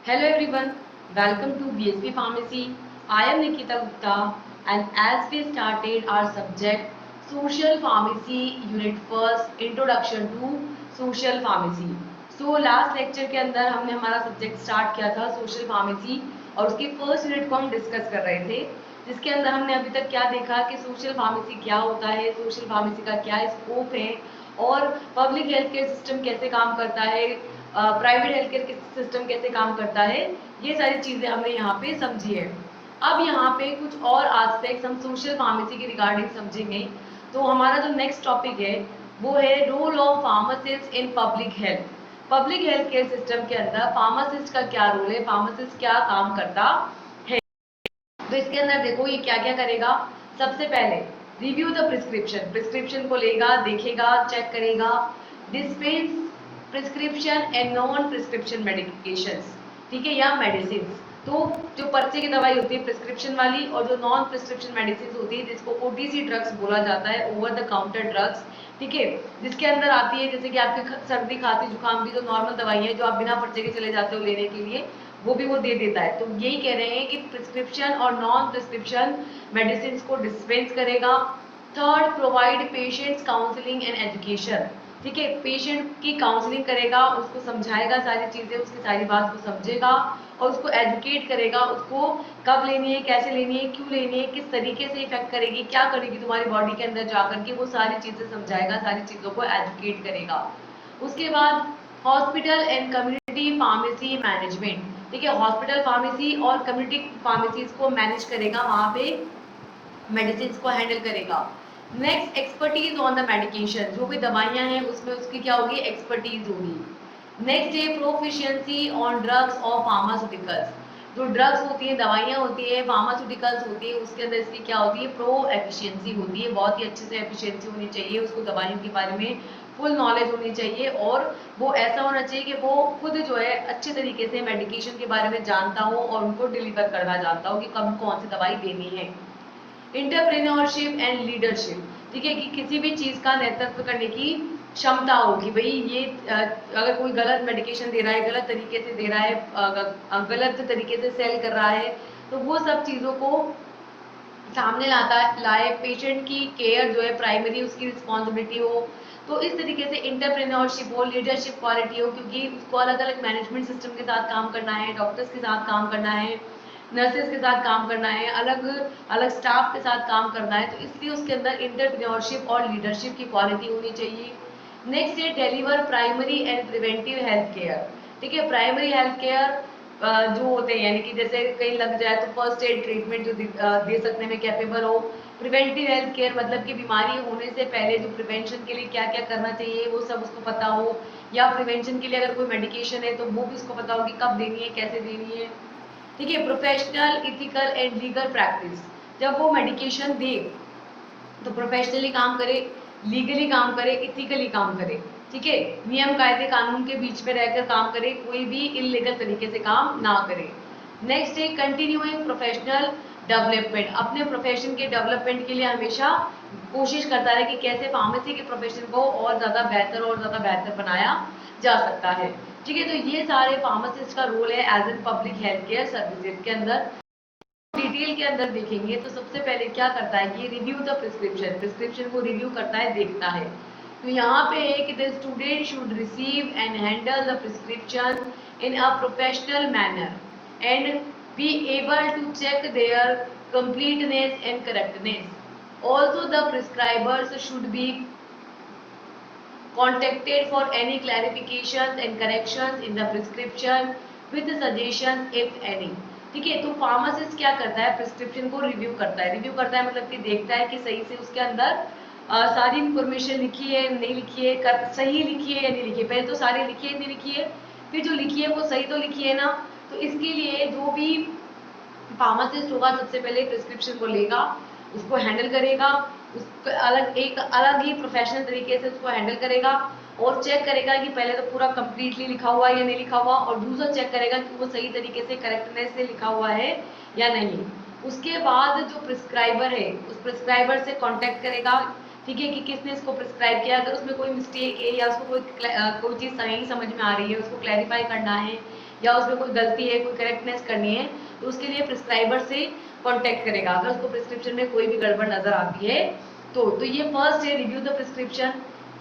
Hello everyone, welcome to BSP Pharmacy. I am Nikita Gupta and as we started our subject Social Pharmacy Unit First Introduction to Social Pharmacy. So last lecture के अंदर हमने हमारा subject start किया था social pharmacy और उसकी first unit को हम डिस्कस कर रहे थे जिसके अंदर हमने अभी तक क्या देखा कि सोशल फार्मेसी क्या होता है, सोशल फार्मेसी का क्या स्कोप है और पब्लिक हेल्थ केयर सिस्टम कैसे काम करता है, प्राइवेट हेल्थ केयर सिस्टम कैसे काम करता है, ये सारी चीजें हमने यहाँ पे समझी है। अब यहाँ पे कुछ और एस्पेक्ट्स हम सोशल फार्मेसी के रिगार्डिंग समझेंगे। तो हमारा जो नेक्स्ट टॉपिक है वो है role of pharmacist in public health care system के अंदर फार्मासिस्ट का क्या रोल है, फार्मासिस्ट क्या काम करता है। तो इसके अंदर देखो ये क्या क्या करेगा। सबसे पहले रिव्यू द प्रिस्क्रिप्शन, प्रिस्क्रिप्शन को लेगा, देखेगा, चेक करेगा, dispense prescription and non prescription medications, ठीक है, या मेडिसिन। तो जो पर्चे की दवाई होती है प्रिस्क्रिप्शन वाली और जो नॉन प्रिस्क्रिप्शन मेडिसिन होती है जिसको ओटीसी ड्रग्स बोला जाता है, ओवर द काउंटर ड्रग्स, ठीक है, जिसके अंदर आती है जैसे कि आपकी सर्दी खांसी जुकाम की जो नॉर्मल दवाई है जो आप बिना पर्चे के चले जाते हो लेने के लिए, वो भी वो दे देता है। तो यही कह रहे हैं कि प्रिस्क्रिप्शन और नॉन प्रिस्क्रिप्शन मेडिसिन को डिस्पेंस करेगा। Third, provide patients counselling and education, ठीक है, पेशेंट की काउंसलिंग करेगा, उसको समझाएगा सारी चीजें, उसकी सारी बात को समझेगा और उसको एजुकेट करेगा, उसको कब लेनी है, कैसे लेनी है, क्यों लेनी है, किस तरीके से इफेक्ट करेगी, क्या करेगी तुम्हारी बॉडी के अंदर जाकर के, वो सारी चीजें समझाएगा, सारी चीजों को एजुकेट करेगा। उसके बाद hospital and community pharmacy management, ठीक है, हॉस्पिटल फार्मेसी और कम्युनिटी फार्मेसीज को मैनेज करेगा, वहां पे मेडिसिन को हैंडल करेगा। Next, expertise on the medication, जो भी दवाइयां हैं उसमें उसकी क्या होगी, एक्सपर्टीज होगी। नेक्स्ट है प्रोफिशिएंसी ऑन ड्रग्स और फार्मास्यूटिकल्स, जो ड्रग्स होती है, दवाइयां होती है, फार्मास्यूटिकल्स होती है, उसके अंदर इसकी क्या होती है, प्रो एफिशिएंसी होती है, बहुत ही अच्छे से एफिशिएंसी होनी चाहिए, उसको दवाइयों के बारे में फुल नॉलेज होनी चाहिए और वो ऐसा होना चाहिए कि वो खुद जो है अच्छे तरीके से मेडिकेशन के बारे में जानता हो और उनको डिलीवर करना जानता हो कि कब कौन सी दवाई देनी है। इंटरप्रेन्योरशिप एंड लीडरशिप, ठीक है, कि किसी भी चीज का नेतृत्व करने की क्षमता हो कि भाई ये अगर कोई गलत मेडिकेशन दे रहा है, गलत तरीके से दे रहा है, गलत तरीके से सेल कर रहा है, तो वो सब चीजों को सामने लाए, पेशेंट की केयर जो है प्राइमरी उसकी रिस्पॉन्सिबिलिटी हो। तो इस तरीके से इंटरप्रेन्योरशिप हो, लीडरशिप क्वालिटी हो, क्योंकि उसको अलग अलग मैनेजमेंट सिस्टम के साथ काम करना है, डॉक्टर्स के साथ काम करना है, नर्सेज के साथ काम करना है, अलग अलग स्टाफ के साथ काम करना है, तो इसलिए उसके अंदर इंटरप्रेन्योरशिप और लीडरशिप की क्वालिटी होनी चाहिए। नेक्स्ट है deliver primary and preventive health care, ठीक है, प्राइमरी हेल्थ केयर जो होते हैं यानी कि जैसे कहीं लग जाए तो फर्स्ट एड ट्रीटमेंट जो दे सकने में कैपेबल हो। प्रिवेंटिव हेल्थ केयर मतलब कि बीमारी होने से पहले जो प्रिवेंशन के लिए क्या क्या करना चाहिए वो सब उसको पता हो, या प्रिवेंशन के लिए अगर कोई मेडिकेशन है तो वो भी उसको पता हो कि कब देनी है, कैसे देनी है, ठीक है। Professional ethical and legal practice, जब वो मेडिकेशन दे तो प्रोफेशनली काम करे, लीगली काम करे, इथिकली काम करे, ठीक है, नियम कायदे कानून के बीच में रहकर काम करे, कोई भी इलीगल तरीके से काम ना करे। नेक्स्ट है कंटिन्यूइंग प्रोफेशनल डेवलपमेंट, अपने प्रोफेशन के डेवलपमेंट के लिए हमेशा कोशिश करता है कि कैसे फार्मेसी के प्रोफेशन को और ज्यादा बेहतर बनाया जा सकता है, ठीक है। तो ये सारे फार्मासिस्ट का रोल है as an public health care services के अंदर। डिटेल के अंदर देखेंगे तो सबसे पहले क्या करता है कि रिव्यू द प्रिस्क्रिप्शन, प्रिस्क्रिप्शन को रिव्यू करता है, देखता है। तो यहाँ पे है कि the student should receive and handle the prescription in a professional manner and be able to check their completeness and correctness. Also the prescribers should be contacted for any clarifications and corrections in the prescription with suggestions if any, ठीक है। तो pharmacist क्या करता है, prescription को review करता है, review करता है मतलब कि देखता है कि सही से उसके अंदर सारी इंफॉर्मेशन लिखी है नहीं लिखी है, सही लिखी है या नहीं लिखी है, पहले तो सारी लिखी है नहीं लिखी है, फिर जो लिखी है वो सही तो लिखी है ना। तो इसके लिए जो भी फार्मासिस्ट होगा सबसे पहले प्रिस्क्रिप्शन को लेगा, उसको हैंडल करेगा, उसको एक अलग ही प्रोफेशनल तरीके से उसको हैंडल करेगा और चेक करेगा कि पहले तो पूरा कंप्लीटली लिखा हुआ है या नहीं लिखा हुआ, और दूसरा चेक करेगा कि वो सही तरीके से करेक्टनेस से लिखा हुआ है या नहीं। उसके बाद जो प्रिस्क्राइबर है उस प्रिस्क्राइबर से कांटेक्ट करेगा, ठीक है, कि किसने इसको प्रिस्क्राइब किया, अगर उसमें कोई मिस्टेक है या उसको कोई चीज़ सही समझ में आ रही है उसको क्लैरिफाई करना है, या उसमें कोई गलती है, कोई करेक्टनेस करनी है, तो उसके लिए प्रिस्क्राइबर से कांटेक्ट करेगा अगर उसको प्रिस्क्रिप्शन में कोई भी गड़बड़ नजर आती है तो ये फर्स्ट है रिव्यू द प्रिस्क्रिप्शन।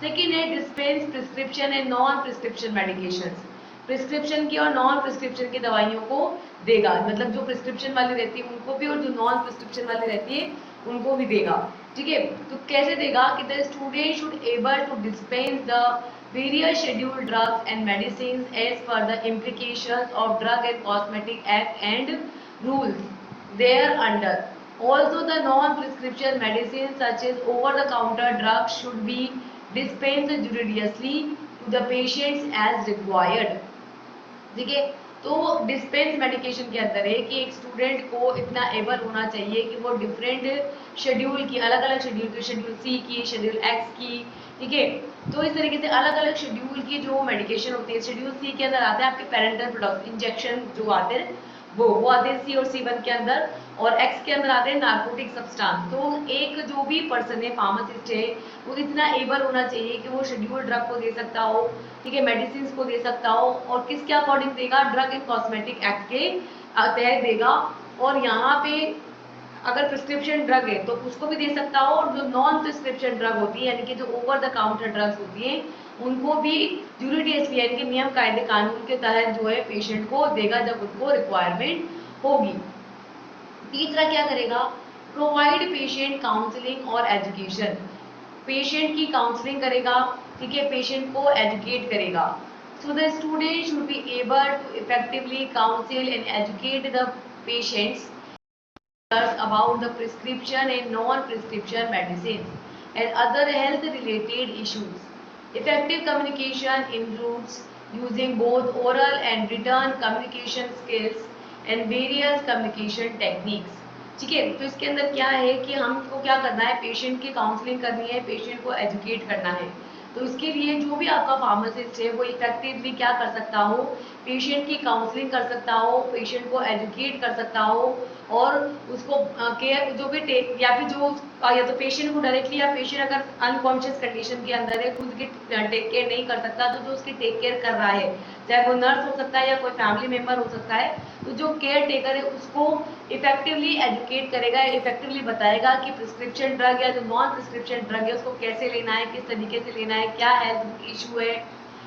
सेकेंड है dispense prescription and non prescription medications. Prescription की और नॉन प्रिस्क्रिप्शन की दवाइयों को देगा, मतलब जो प्रिस्क्रिप्शन वाली रहती है उनको भी और जो नॉन प्रिस्क्रिप्शन वाली रहती है उनको भी देगा। ठीक है, तो कैसे देगा कि the student should able to dispense the various scheduled drugs and medicines as per the implications of Drug and Cosmetic Act and rules thereunder. Also, the non-prescription medicines such as over-the-counter drugs should be dispensed judiciously to the patients as required. ठीक है, तो dispense medication के अंदर है कि एक student को इतना एबल होना चाहिए कि वो डिफरेंट शेड्यूल की, अलग अलग शेड्यूल की, शेड्यूल सी की, शेड्यूल एक्स की, ठीक है, तो इस तरीके से अलग अलग शेड्यूल की जो मेडिकेशन होती है, शेड्यूल सी के अंदर आते हैं आपके पेरेंटल प्रोडक्ट इंजेक्शन जो आते हैं वो आते हैं सी और सी1 के अंदर, और एक्स के अंदर आते हैं नार्कोटिक सब्सटेंस। तो एक जो भी पर्सन है फार्मासिस्ट है वो इतना एबल होना चाहिए कि वो शेड्यूल ड्रग को दे सकता हो, ठीक है, मेडिसिन को दे सकता हो, और किसके अकॉर्डिंग देगा, ड्रग एंड कॉस्मेटिक एक्ट के तहत देगा। और यहाँ पे अगर प्रिस्क्रिप्शन ड्रग है तो उसको भी दे सकता हो, और जो नॉन प्रिस्क्रिप्शन ड्रग होती है यानी कि जो ओवर द काउंटर ड्रग्स होती हैं उनको भी ज्यूडिशियसली यानी कि नियम कायदे कानून के तहत जो है पेशेंट को देगा जब उनको रिक्वायरमेंट होगी। तीसरा क्या करेगा, प्रोवाइड पेशेंट काउंसलिंग और एजुकेशन। पेशेंट की काउंसलिंग करेगा, ठीक है, पेशेंट को एजुकेट करेगा। So the student should be able to effectively counsel and educate the patients about the prescription and non-prescription medicines and other health related issues. Effective communication includes using both oral and written communication skills and various communication techniques. ठीक है, तो इसके अंदर क्या है कि हमको क्या करना है, पेशेंट की काउंसलिंग करनी है, पेशेंट को एजुकेट करना है। तो इसके लिए जो भी आपका फार्मासिस्ट है वो इफेक्टिवली क्या कर सकता हो, पेशेंट की काउंसलिंग कर सकता हो, पेशेंट को एजुकेट कर सकता हो, और उसको केयर जो भी टेक या फिर जो या तो पेशेंट को डायरेक्टली, या पेशेंट अगर अनकॉन्शियस कंडीशन के अंदर है, खुद की टेक केयर नहीं कर सकता, तो जो उसकी टेक केयर कर रहा है, चाहे वो नर्स हो सकता है या कोई फैमिली मेम्बर हो सकता है, तो जो केयर टेकर है उसको इफेक्टिवली एजुकेट करेगा, इफेक्टिवली बताएगा कि प्रिस्क्रिप्शन ड्रग या जो नॉन प्रिस्क्रिप्शन ड्रग है उसको कैसे लेना है, किस तरीके से लेना है, क्या हेल्थ इशू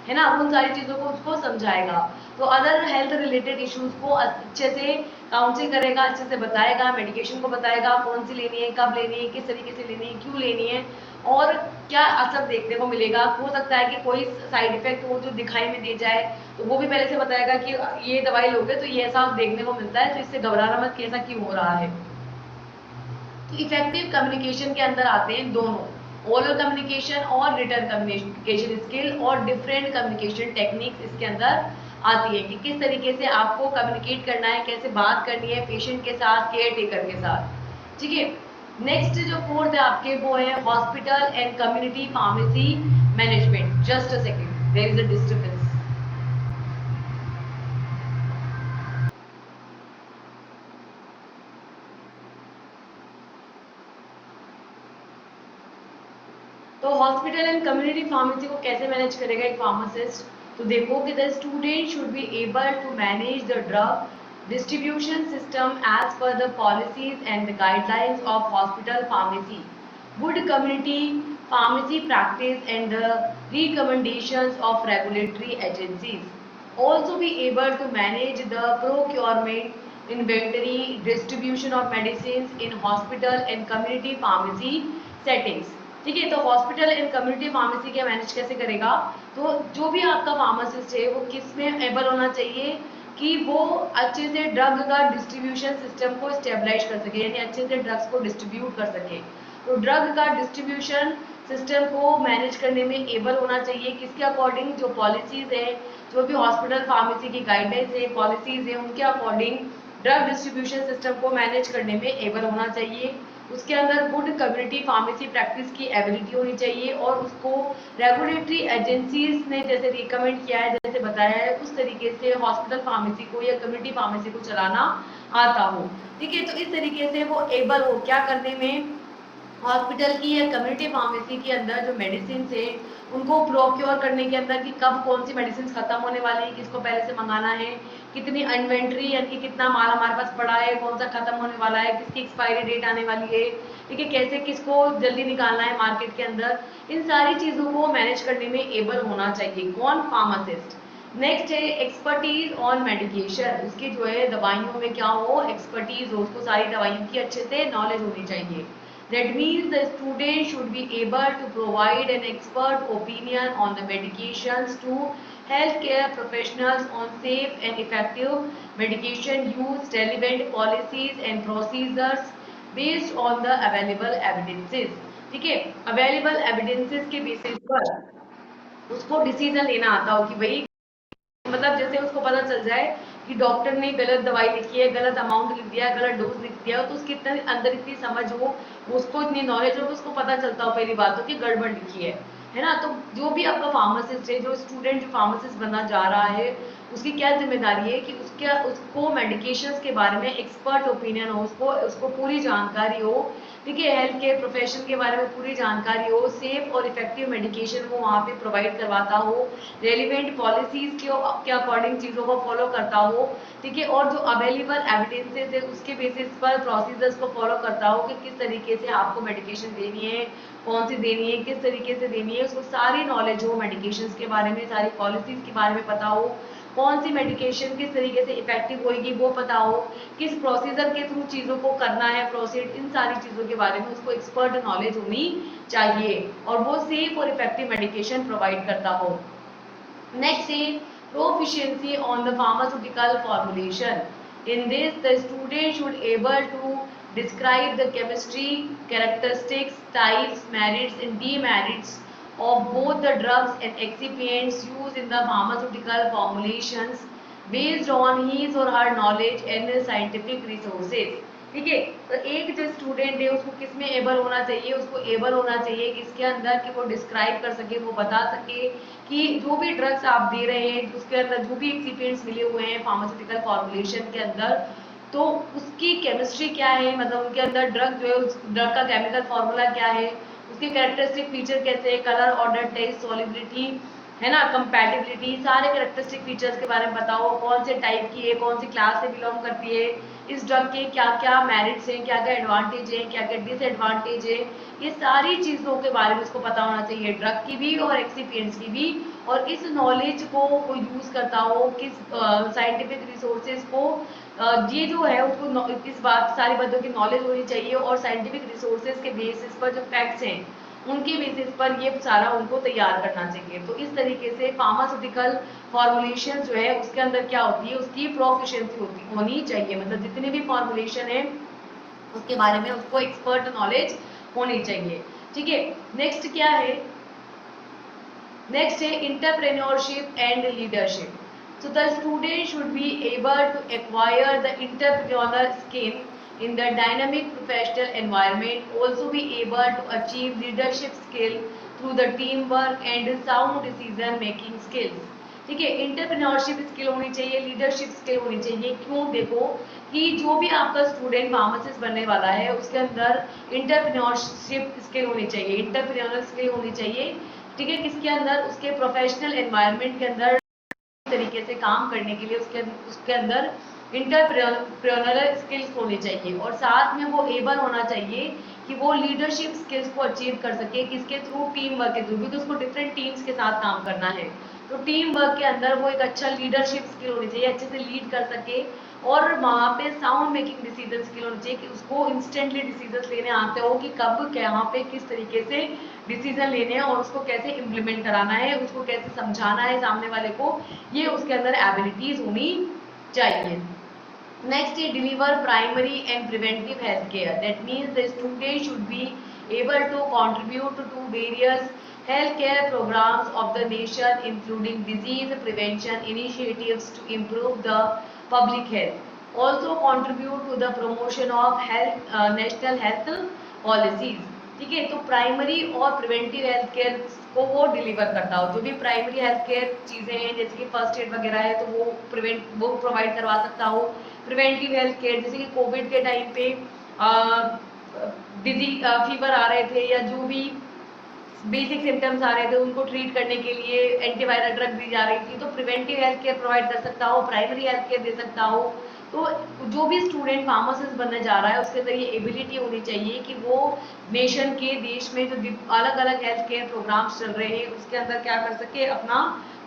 है ना, उन सारी चीज़ों को उसको समझाएगा। तो अदर हेल्थ रिलेटेड इश्यूज को अच्छे से काउंसिल करेगा, अच्छे से बताएगा, मेडिकेशन को बताएगा, कौन सी लेनी है, कब लेनी है, किस तरीके से लेनी है, क्यों लेनी है, और क्या असर देखने को मिलेगा। हो सकता है कि कोई साइड इफेक्ट वो जो दिखाई में दे जाए तो वो भी पहले से बताएगा कि ये दवाई लोगे तो ये ऐसा देखने को मिलता है, तो इससे घबराना मत कि ऐसा क्यों हो रहा है। तो इफेक्टिव कम्युनिकेशन के अंदर आते हैं दोनों, ओरल कम्युनिकेशन और रिटन कम्युनिकेशन स्किल, और डिफरेंट कम्युनिकेशन टेक्निक्स इसके अंदर आती है कि किस तरीके से आपको कम्युनिकेट करना है, कैसे बात करनी है पेशेंट के साथ, केयर टेकर के साथ। ठीक है, नेक्स्ट जो फोर्थ है आपके वो है hospital and community pharmacy management. Just a second, there is a disturbance. तो हॉस्पिटल एंड कम्युनिटी फार्मेसी को कैसे मैनेज करेगा एक फार्मासिस्ट, तो देखो कि the student should be able to manage the drug distribution system as per the policies and the guidelines of hospital pharmacy, good community pharmacy practice and the recommendations of regulatory agencies. Also be able to manage the procurement, inventory, distribution of medicines in hospital and community pharmacy settings. ठीक है, तो hospital and community pharmacy के manage कैसे करेगा, तो जो भी आपका फार्मासिस्ट है वो किस में एबल होना चाहिए कि वो अच्छे से ड्रग का डिस्ट्रीब्यूशन सिस्टम को स्टेबलाइज कर सके, यानी अच्छे से ड्रग्स को डिस्ट्रीब्यूट कर सके। तो ड्रग का डिस्ट्रीब्यूशन सिस्टम को मैनेज करने में एबल होना चाहिए किसके अकॉर्डिंग, जो पॉलिसीज है, जो भी हॉस्पिटल फार्मेसी की गाइडलाइंस है, पॉलिसीज है, उनके अकॉर्डिंग ड्रग डिस्ट्रीब्यूशन सिस्टम को मैनेज करने में एबल होना चाहिए। उसके अंदर गुड कम्युनिटी फार्मेसी प्रैक्टिस की एबिलिटी होनी चाहिए, और उसको रेगुलेटरी एजेंसीज ने जैसे रिकमेंड किया है, जैसे बताया है, उस तरीके से हॉस्पिटल फार्मेसी को या कम्युनिटी फार्मेसी को चलाना आता हो। ठीक है, तो इस तरीके से वो एबल हो क्या करने में, हॉस्पिटल की या कम्युनिटी फार्मेसी के अंदर जो मेडिसिन है उनको प्रोक्योर करने के अंदर कि कब कौन सी मेडिसिन खत्म होने वाली है, किसको पहले से मंगाना है, कितनी इन्वेंट्री यानी कि कितना माल हमारे पास पड़ा है, कौन सा खत्म होने वाला है, किसकी एक्सपायरी डेट आने वाली है, ठीक है, कैसे किसको जल्दी निकालना है मार्केट के अंदर, इन सारी चीजों को मैनेज करने में एबल होना चाहिए कौन, फार्मासिस्ट। नेक्स्ट है एक्सपर्टीज ऑन मेडिकेशन, उसकी जो है दवाइयों में क्या हो, एक्सपर्टीज हो, उसको सारी दवाइयों की अच्छे से नॉलेज होनी चाहिए। That means the student should be able to provide an expert opinion on the medications to healthcare professionals on safe and effective medication use, relevant policies and procedures based on the available evidences. ठीक है, available evidences के basis पर उसको decision लेना आता हो कि भाई मतलब जैसे उसको पता चल जाए कि डॉक्टर ने गलत दवाई लिखी है, गलत अमाउंट लिख दिया, गलत डोज लिख दिया, तो उसके इतने अंदर इतनी समझ हो, उसको इतनी नॉलेज हो कि उसको पता चलता हो पहली बात तो कि गड़बड़ लिखी है ना। तो जो भी आपका फार्मासिस्ट है, जो स्टूडेंट जो फार्मासिस्ट बनना जा रहा है, उसकी क्या जिम्मेदारी है कि उसको मेडिकेशंस के बारे में एक्सपर्ट ओपिनियन हो, उसको उसको पूरी जानकारी हो, ठीक है, हेल्थ केयर प्रोफेशन के बारे में पूरी जानकारी हो, सेफ और इफेक्टिव मेडिकेशन वो वहाँ पे प्रोवाइड करवाता हो, रेलिवेंट पॉलिसीज के अकॉर्डिंग चीज़ों को फॉलो करता हो, ठीक है, और जो अवेलेबल एविडेंसेस है उसके बेसिस पर प्रोसीजर्स को फॉलो करता हो कि किस तरीके से आपको मेडिकेशन देनी है, कौन सी देनी है, किस तरीके से देनी है, उसको सारी नॉलेज हो मेडिकेशंस के बारे में, सारी पॉलिसीज के बारे में पता हो, कौन सी मेडिकेशन किस तरीके से इफेक्टिव होगी वो पता हो, किस प्रोसीजर के थ्रू चीज़ों को करना है, प्रोसीड, इन सारी चीज़ों के बारे में उसको एक्सपर्ट नॉलेज होनी चाहिए और वो सेफ और इफेक्टिव मेडिकेशन प्रोवाइड करता हो। Next is proficiency on the pharmaceutical formulation. In this, the student should able to describe the chemistry, characteristics, types, merits and demerits of both the drugs and excipients used in the pharmaceutical formulations based on his or her knowledge and scientific resources. ठीक है, तो एक जो student है उसको किस में able होना चाहिए, उसको एबल होना चाहिए किसके अंदर कि वो डिस्क्राइब कर सके, वो बता सके कि जो भी ड्रग्स आप दे रहे हैं उसके अंदर जो भी एक्सिपिएंट्स मिले हुए हैं फार्मास्यूटिकल फॉर्मुलेशन के अंदर, तो उसकी केमिस्ट्री क्या है, मतलब उनके अंदर ड्रग जो है उस ड्रग का केमिकल फॉर्मूला क्या है, उसके कैरेक्टरिस्टिक फीचर कैसे है, कलर, ऑर्डर, टेस्ट, सॉल्युबिलिटी, है ना, कंपैटिबिलिटी, सारे कैरेक्टरिस्टिक फीचर्स के बारे में बताओ, कौन से टाइप की है, कौन सी क्लास से बिलोंग करती है, इस ड्रग के क्या क्या मेरिट्स हैं, क्या क्या एडवांटेज हैं, क्या क्या डिसएडवांटेज है, ये सारी चीज़ों के बारे में उसको पता होना चाहिए, ड्रग की भी और एक्सिपिएंट्स की भी, और इस नॉलेज को वो यूज़ करता हो किस साइंटिफिक रिसोर्सेज को, ये जो है उसको इस बात सारी बातों की नॉलेज होनी चाहिए और साइंटिफिक रिसोर्सेज के बेसिस पर जो फैक्ट्स हैं उनके बेसिस पर ये सारा उनको तैयार करना चाहिए। तो इस तरीके से फार्मास्यूटिकल फॉर्मुलेशन जो है उसके अंदर क्या होती है, उसकी प्रोफिशिएंसी होनी चाहिए, मतलब जितने भी फॉर्मुलेशन है उसके बारे में उसको एक्सपर्ट नॉलेज होनी चाहिए। ठीक है, नेक्स्ट क्या है, नेक्स्ट है entrepreneurship and leadership. So the student should be able to acquire the entrepreneurial skill in the dynamic professional environment, also be able to achieve leadership skill through the teamwork and sound decision making skills. ठीक है, entrepreneurship skill होनी चाहिए, leadership skill होनी चाहिए। क्यों, देखो कि जो भी आपका स्टूडेंट फार्मासिस्ट बनने वाला है उसके अंदर इंटरप्रेन्योरशिप स्किल होनी चाहिए, इंटरप्रेन्योरल स्किल होनी चाहिए, ठीक है, किसके अंदर, उसके प्रोफेशनल एनवायरनमेंट के अंदर तरीके से काम करने के लिए उसके अंदर इंटरप्रेन्योरल स्किल्स होनी चाहिए और साथ में वो एबल होना चाहिए कि वो लीडरशिप स्किल्स को अचीव कर सके, किसके थ्रू, टीम वर्क के थ्रू, क्योंकि उसको डिफरेंट टीम्स के साथ काम करना है। तो टीम वर्क के अंदर वो एक अच्छा लीडरशिप स्किल होनी चाहिए, अच्छे से लीड कर सके, और वहाँ पे साउंड मेकिंग डिसीजन स्किल होनी चाहिए कि उसको इंस्टेंटली डिसीजन लेने आते हो कि कब कहाँ पे किस तरीके से डिसीजन लेने हैं और उसको कैसे इम्प्लीमेंट कराना है, उसको कैसे समझाना है सामने वाले को, ये उसके अंदर एबिलिटीज होनी चाहिए। Next is deliver primary and preventive health care. That means the student should be able to contribute to various health care programs of the nation, including disease prevention initiatives to improve the public health. Also contribute to the promotion of health national health policies. ठीक है, तो primary और preventive health care को वो deliver करता हो, जो भी प्राइमरी हेल्थ केयर चीज़ें हैं जैसे कि फर्स्ट एड वगैरह है तो वो प्रोवाइड करवा सकता हो। प्रिवेंटिव हेल्थ केयर जैसे कि कोविड के टाइम पे फीवर आ रहे थे या जो भी बेसिक सिम्टम्स आ रहे थे उनको ट्रीट करने के लिए एंटीवायरल ड्रग दी जा रही थी, तो प्रिवेंटिव हेल्थ केयर प्रोवाइड कर सकता हो, प्राइमरी हेल्थ केयर दे सकता हो। तो जो भी स्टूडेंट फार्मासिस्ट बनने जा रहा है उसके अंदर ये एबिलिटी होनी चाहिए कि वो नेशन के देश में जो अलग अलग हेल्थ केयर प्रोग्राम्स चल रहे हैं उसके अंदर क्या कर सके, अपना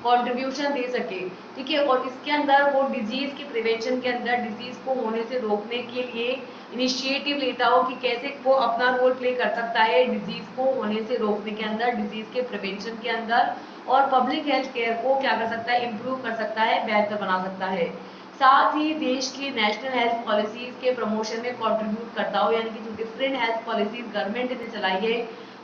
कंट्रीब्यूशन दे सके। ठीक है, और इसके अंदर वो डिजीज की प्रिवेंशन के अंदर डिजीज को होने से रोकने के लिए इनिशिएटिव लेता हो कि कैसे वो अपना रोल प्ले कर सकता है डिजीज को होने से रोकने के अंदर, डिजीज के प्रिवेंशन के अंदर, और पब्लिक हेल्थ केयर को क्या कर सकता है, इम्प्रूव कर सकता है, बेहतर बना सकता है। साथ ही देश की नेशनल हेल्थ पॉलिसीज के प्रमोशन में कंट्रीब्यूट करता हो, यानी कि जो डिफरेंट हेल्थ पॉलिसीज गवर्नमेंट ने चलाई है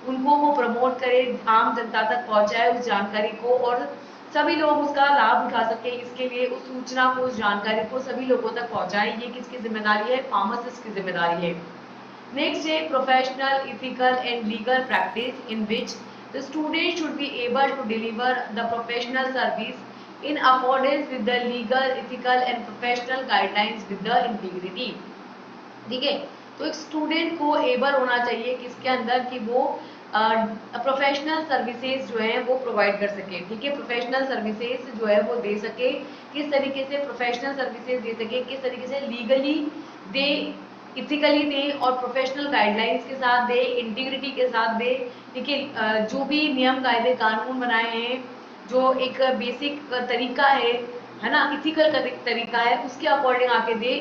उनको वो प्रमोट करे, आम जनता तक पहुंचाए उस जानकारी को, और सभी लोग उसका लाभ उठा सके। इसके लिए उस सूचना को, उस जानकारी को सभी लोगों तक पहुंचाए। ये किसकी जिम्मेदारी है, फार्मासिस्ट की जिम्मेदारी है। नेक्स्ट है professional, ethical and legal practice in which the student should be able to deliver the professional service in accordance with the legal, ethical and professional guidelines with the integrity. ठीक है, तो एक student को able होना चाहिए किसके अंदर कि वो प्रोफेशनल सर्विसेज जो है वो प्रोवाइड कर सके। ठीक है, प्रोफेशनल सर्विसेज जो है वो दे सके, किस तरीके से प्रोफेशनल सर्विसेज दे सके, किस तरीके से लीगली दे, इथिकली दे, और प्रोफेशनल गाइडलाइंस के साथ दे, इंटीग्रिटी के साथ दे। ठीक है, जो भी नियम कायदे कानून बनाए हैं, जो एक बेसिक तरीका है ना, इथिकल तरीका है, उसके अकॉर्डिंग आके दे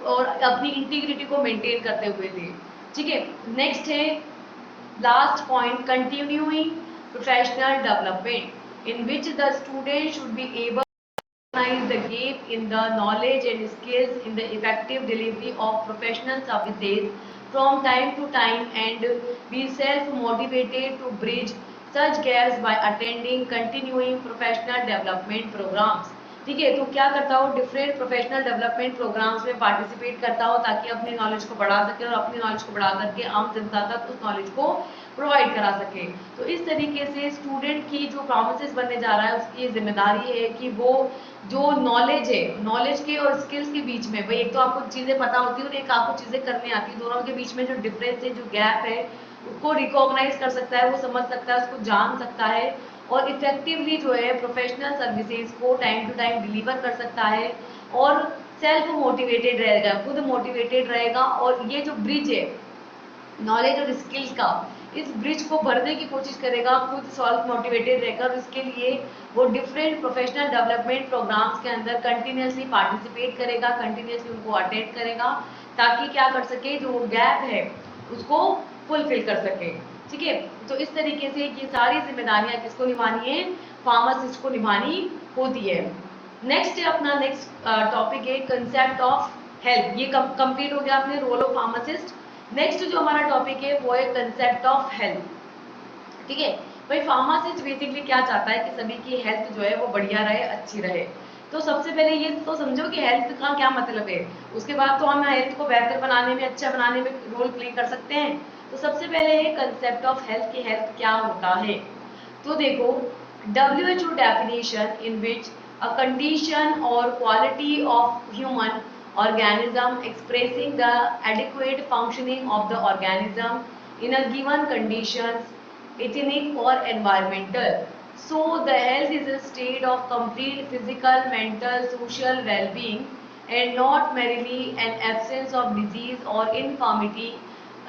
और अपनी इंटीग्रिटी को मेंटेन करते हुए दे। ठीक है, नेक्स्ट है last point, continuing professional development in which the student should be able recognize the gap in the knowledge and skills in the effective delivery of professional services from time to time and be self-motivated to bridge such gaps by attending continuing professional development programs। ठीक है, तो क्या करता हो, different professional development programmes में participate करता हो ताकि अपनी नॉलेज को बढ़ा सके और अपनी नॉलेज को बढ़ा करके आम जनता तक उस नॉलेज को प्रोवाइड करा सके। तो इस तरीके से स्टूडेंट की जो फार्मासिस्ट बनने जा रहा है उसकी जिम्मेदारी है कि वो जो नॉलेज है, नॉलेज के और स्किल्स के बीच में, भाई एक तो आपको चीजें पता होती है और एक आपको चीजें करनी आती है, दोनों के बीच में जो डिफरेंस है, जो गैप है, उसको रिकॉग्नाइज कर सकता है, वो समझ सकता है, उसको जान सकता है, और इफेक्टिवली जो है प्रोफेशनल सर्विसेज को टाइम टू टाइम डिलीवर कर सकता है, और सेल्फ मोटिवेटेड रहेगा, खुद मोटिवेटेड रहेगा, और ये जो ब्रिज है नॉलेज और स्किल्स का, इस ब्रिज को भरने की कोशिश करेगा, खुद सेल्फ मोटिवेटेड रहकर। इसके लिए वो डिफरेंट प्रोफेशनल डेवलपमेंट प्रोग्राम्स के अंदर कंटिन्यूसली पार्टिसिपेट करेगा, कंटिन्यूसली उनको अटेंड करेगा, ताकि क्या कर सके, जो गैप है उसको फुलफिल कर सके। ठीक है, तो इस तरीके से ये सारी जिम्मेदारियां किसको निभानी है, फार्मासिस्ट को निभानी होती है। नेक्स्ट है अपना नेक्स्ट टॉपिक है कंसेप्ट ऑफ हेल्थ। ये कंप्लीट हो गया अपने रोल ऑफ फार्मासिस्ट। नेक्स्ट जो हमारा टॉपिक है वो है कंसेप्ट ऑफ हेल्थ। ठीक है भाई, फार्मासिस्ट बेसिकली क्या चाहता है कि सभी की हेल्थ जो है वो बढ़िया रहे, अच्छी रहे। तो सबसे पहले ये तो समझो कि हेल्थ का क्या मतलब है, उसके बाद तो हम हेल्थ को बेहतर बनाने में, अच्छा बनाने में रोल प्ले कर सकते हैं। तो सबसे पहले है कंसेप्ट ऑफ हेल्थ की हेल्थ क्या होता है। तो देखो, WHO definition in which a condition और quality of human organism expressing the adequate functioning of the organism in a given conditions, ethnic or environmental. So the health is a state of complete physical, mental, social well-being and not merely an absence of disease or infirmity,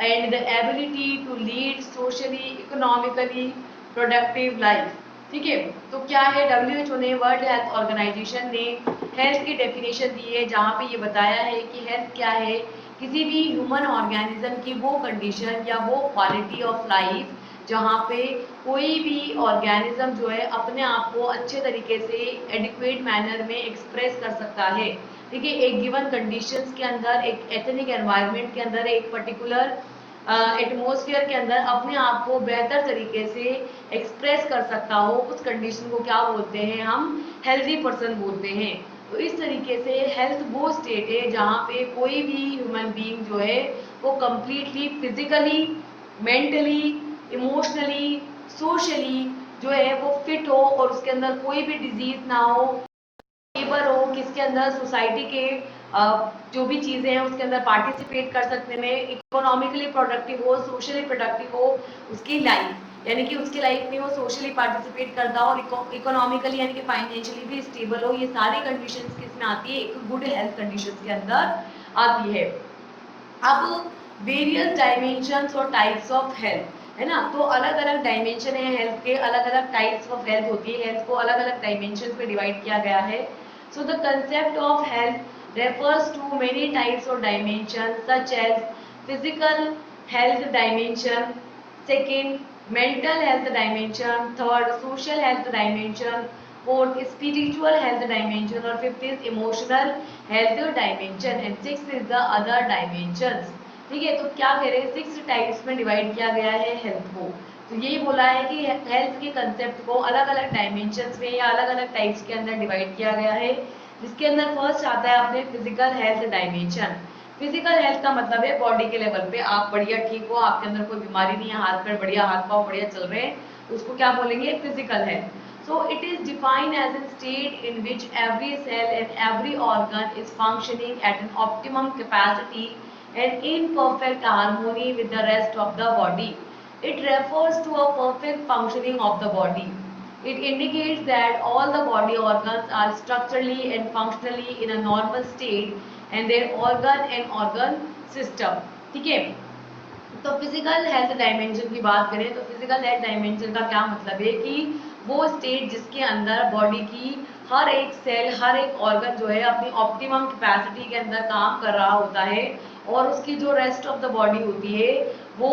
and the ability to lead socially, economically productive life। ठीक है, तो क्या है, WHO ने, world health organisation ने health की definition दी है, जहाँ पे ये बताया है कि हेल्थ क्या है, किसी भी ह्यूमन ऑर्गेनिज्म की वो कंडीशन या वो क्वालिटी ऑफ लाइफ जहाँ पे कोई भी ऑर्गेनिज्म जो है अपने आप को अच्छे तरीके से एडिक्वेट मैनर में एक्सप्रेस कर सकता है। ठीक है, एक गिवन कंडीशंस के अंदर, एक एथनिक एनवायरनमेंट के अंदर, एक पर्टिकुलर एटमोसफियर के अंदर अपने आप को बेहतर तरीके से एक्सप्रेस कर सकता हो, उस कंडीशन को क्या बोलते हैं, हम हेल्दी पर्सन बोलते हैं। तो इस तरीके से हेल्थ वो स्टेट है जहाँ पे कोई भी ह्यूमन बीइंग जो है वो completely physically, mentally, emotionally, socially जो है वो फिट हो, और उसके अंदर कोई भी डिजीज ना हो, लेबर हो, किसके अंदर सोसाइटी के जो भी चीजें हैं उसके अंदर पार्टिसिपेट कर सकने में, इकोनॉमिकली प्रोडक्टिव हो, सोशली प्रोडक्टिव हो उसकी लाइफ। यानी कि उसके लाइफ में वो सोशली पार्टिसिपेट करता हो और इकोनॉमिकली यानी कि फाइनेंशियली भी स्टेबल हो। ये सारी कंडीशंस किसमें आती है, एक गुड हेल्थ कंडीशंस के अंदर आती है। अब वेरियस डायमेंशंस और टाइप्स ऑफ हेल्थ, है ना, तो अलग अलग डायमेंशन है हेल्थ के, अलग अलग टाइप्स ऑफ हेल्थ होती है, हेल्थ को अलग अलग डायमेंशन पे डिवाइड किया गया है। So the concept of health refers to many types of dimensions such as physical health dimension, second mental health dimension, third social health dimension, fourth spiritual health dimension और fifth is emotional health dimension and sixth is the other dimensions। ठीक है, तो क्या कह रहे हैं, 6 types में divide किया गया है हेल्थ को। तो यही बोला है कि हेल्थ के कंसेप्ट को अलग अलग डायमेंशंस में या अलग अलग टाइप्स के अंदर डिवाइड किया गया है, जिसके अंदर फर्स्ट आता है अपने physical health dimension. Physical health का मतलब है बॉडी के लेवल पे आप बढ़िया ठीक हो, आपके अंदर कोई बीमारी नहीं है, हाथ पैर बढ़िया, हाथ पांव बढ़िया चल रहे हैं, तो उसको क्या बोलेंगे, physical health. So it is defined as a state in which every cell and every organ is functioning at an optimum capacity and in perfect harmony with the rest of the body. It refers to a perfect functioning of the body. It indicates that all the body organs are structurally and functionally in a normal state and their organ system. ठीक है, तो physical health dimension की बात करें तो physical health dimension का क्या मतलब है कि वो स्टेट जिसके अंदर बॉडी की हर एक सेल, हर एक ऑर्गन जो है अपनी ऑप्टिमम कैपेसिटी के अंदर काम कर रहा होता है और उसकी जो रेस्ट ऑफ द बॉडी होती है वो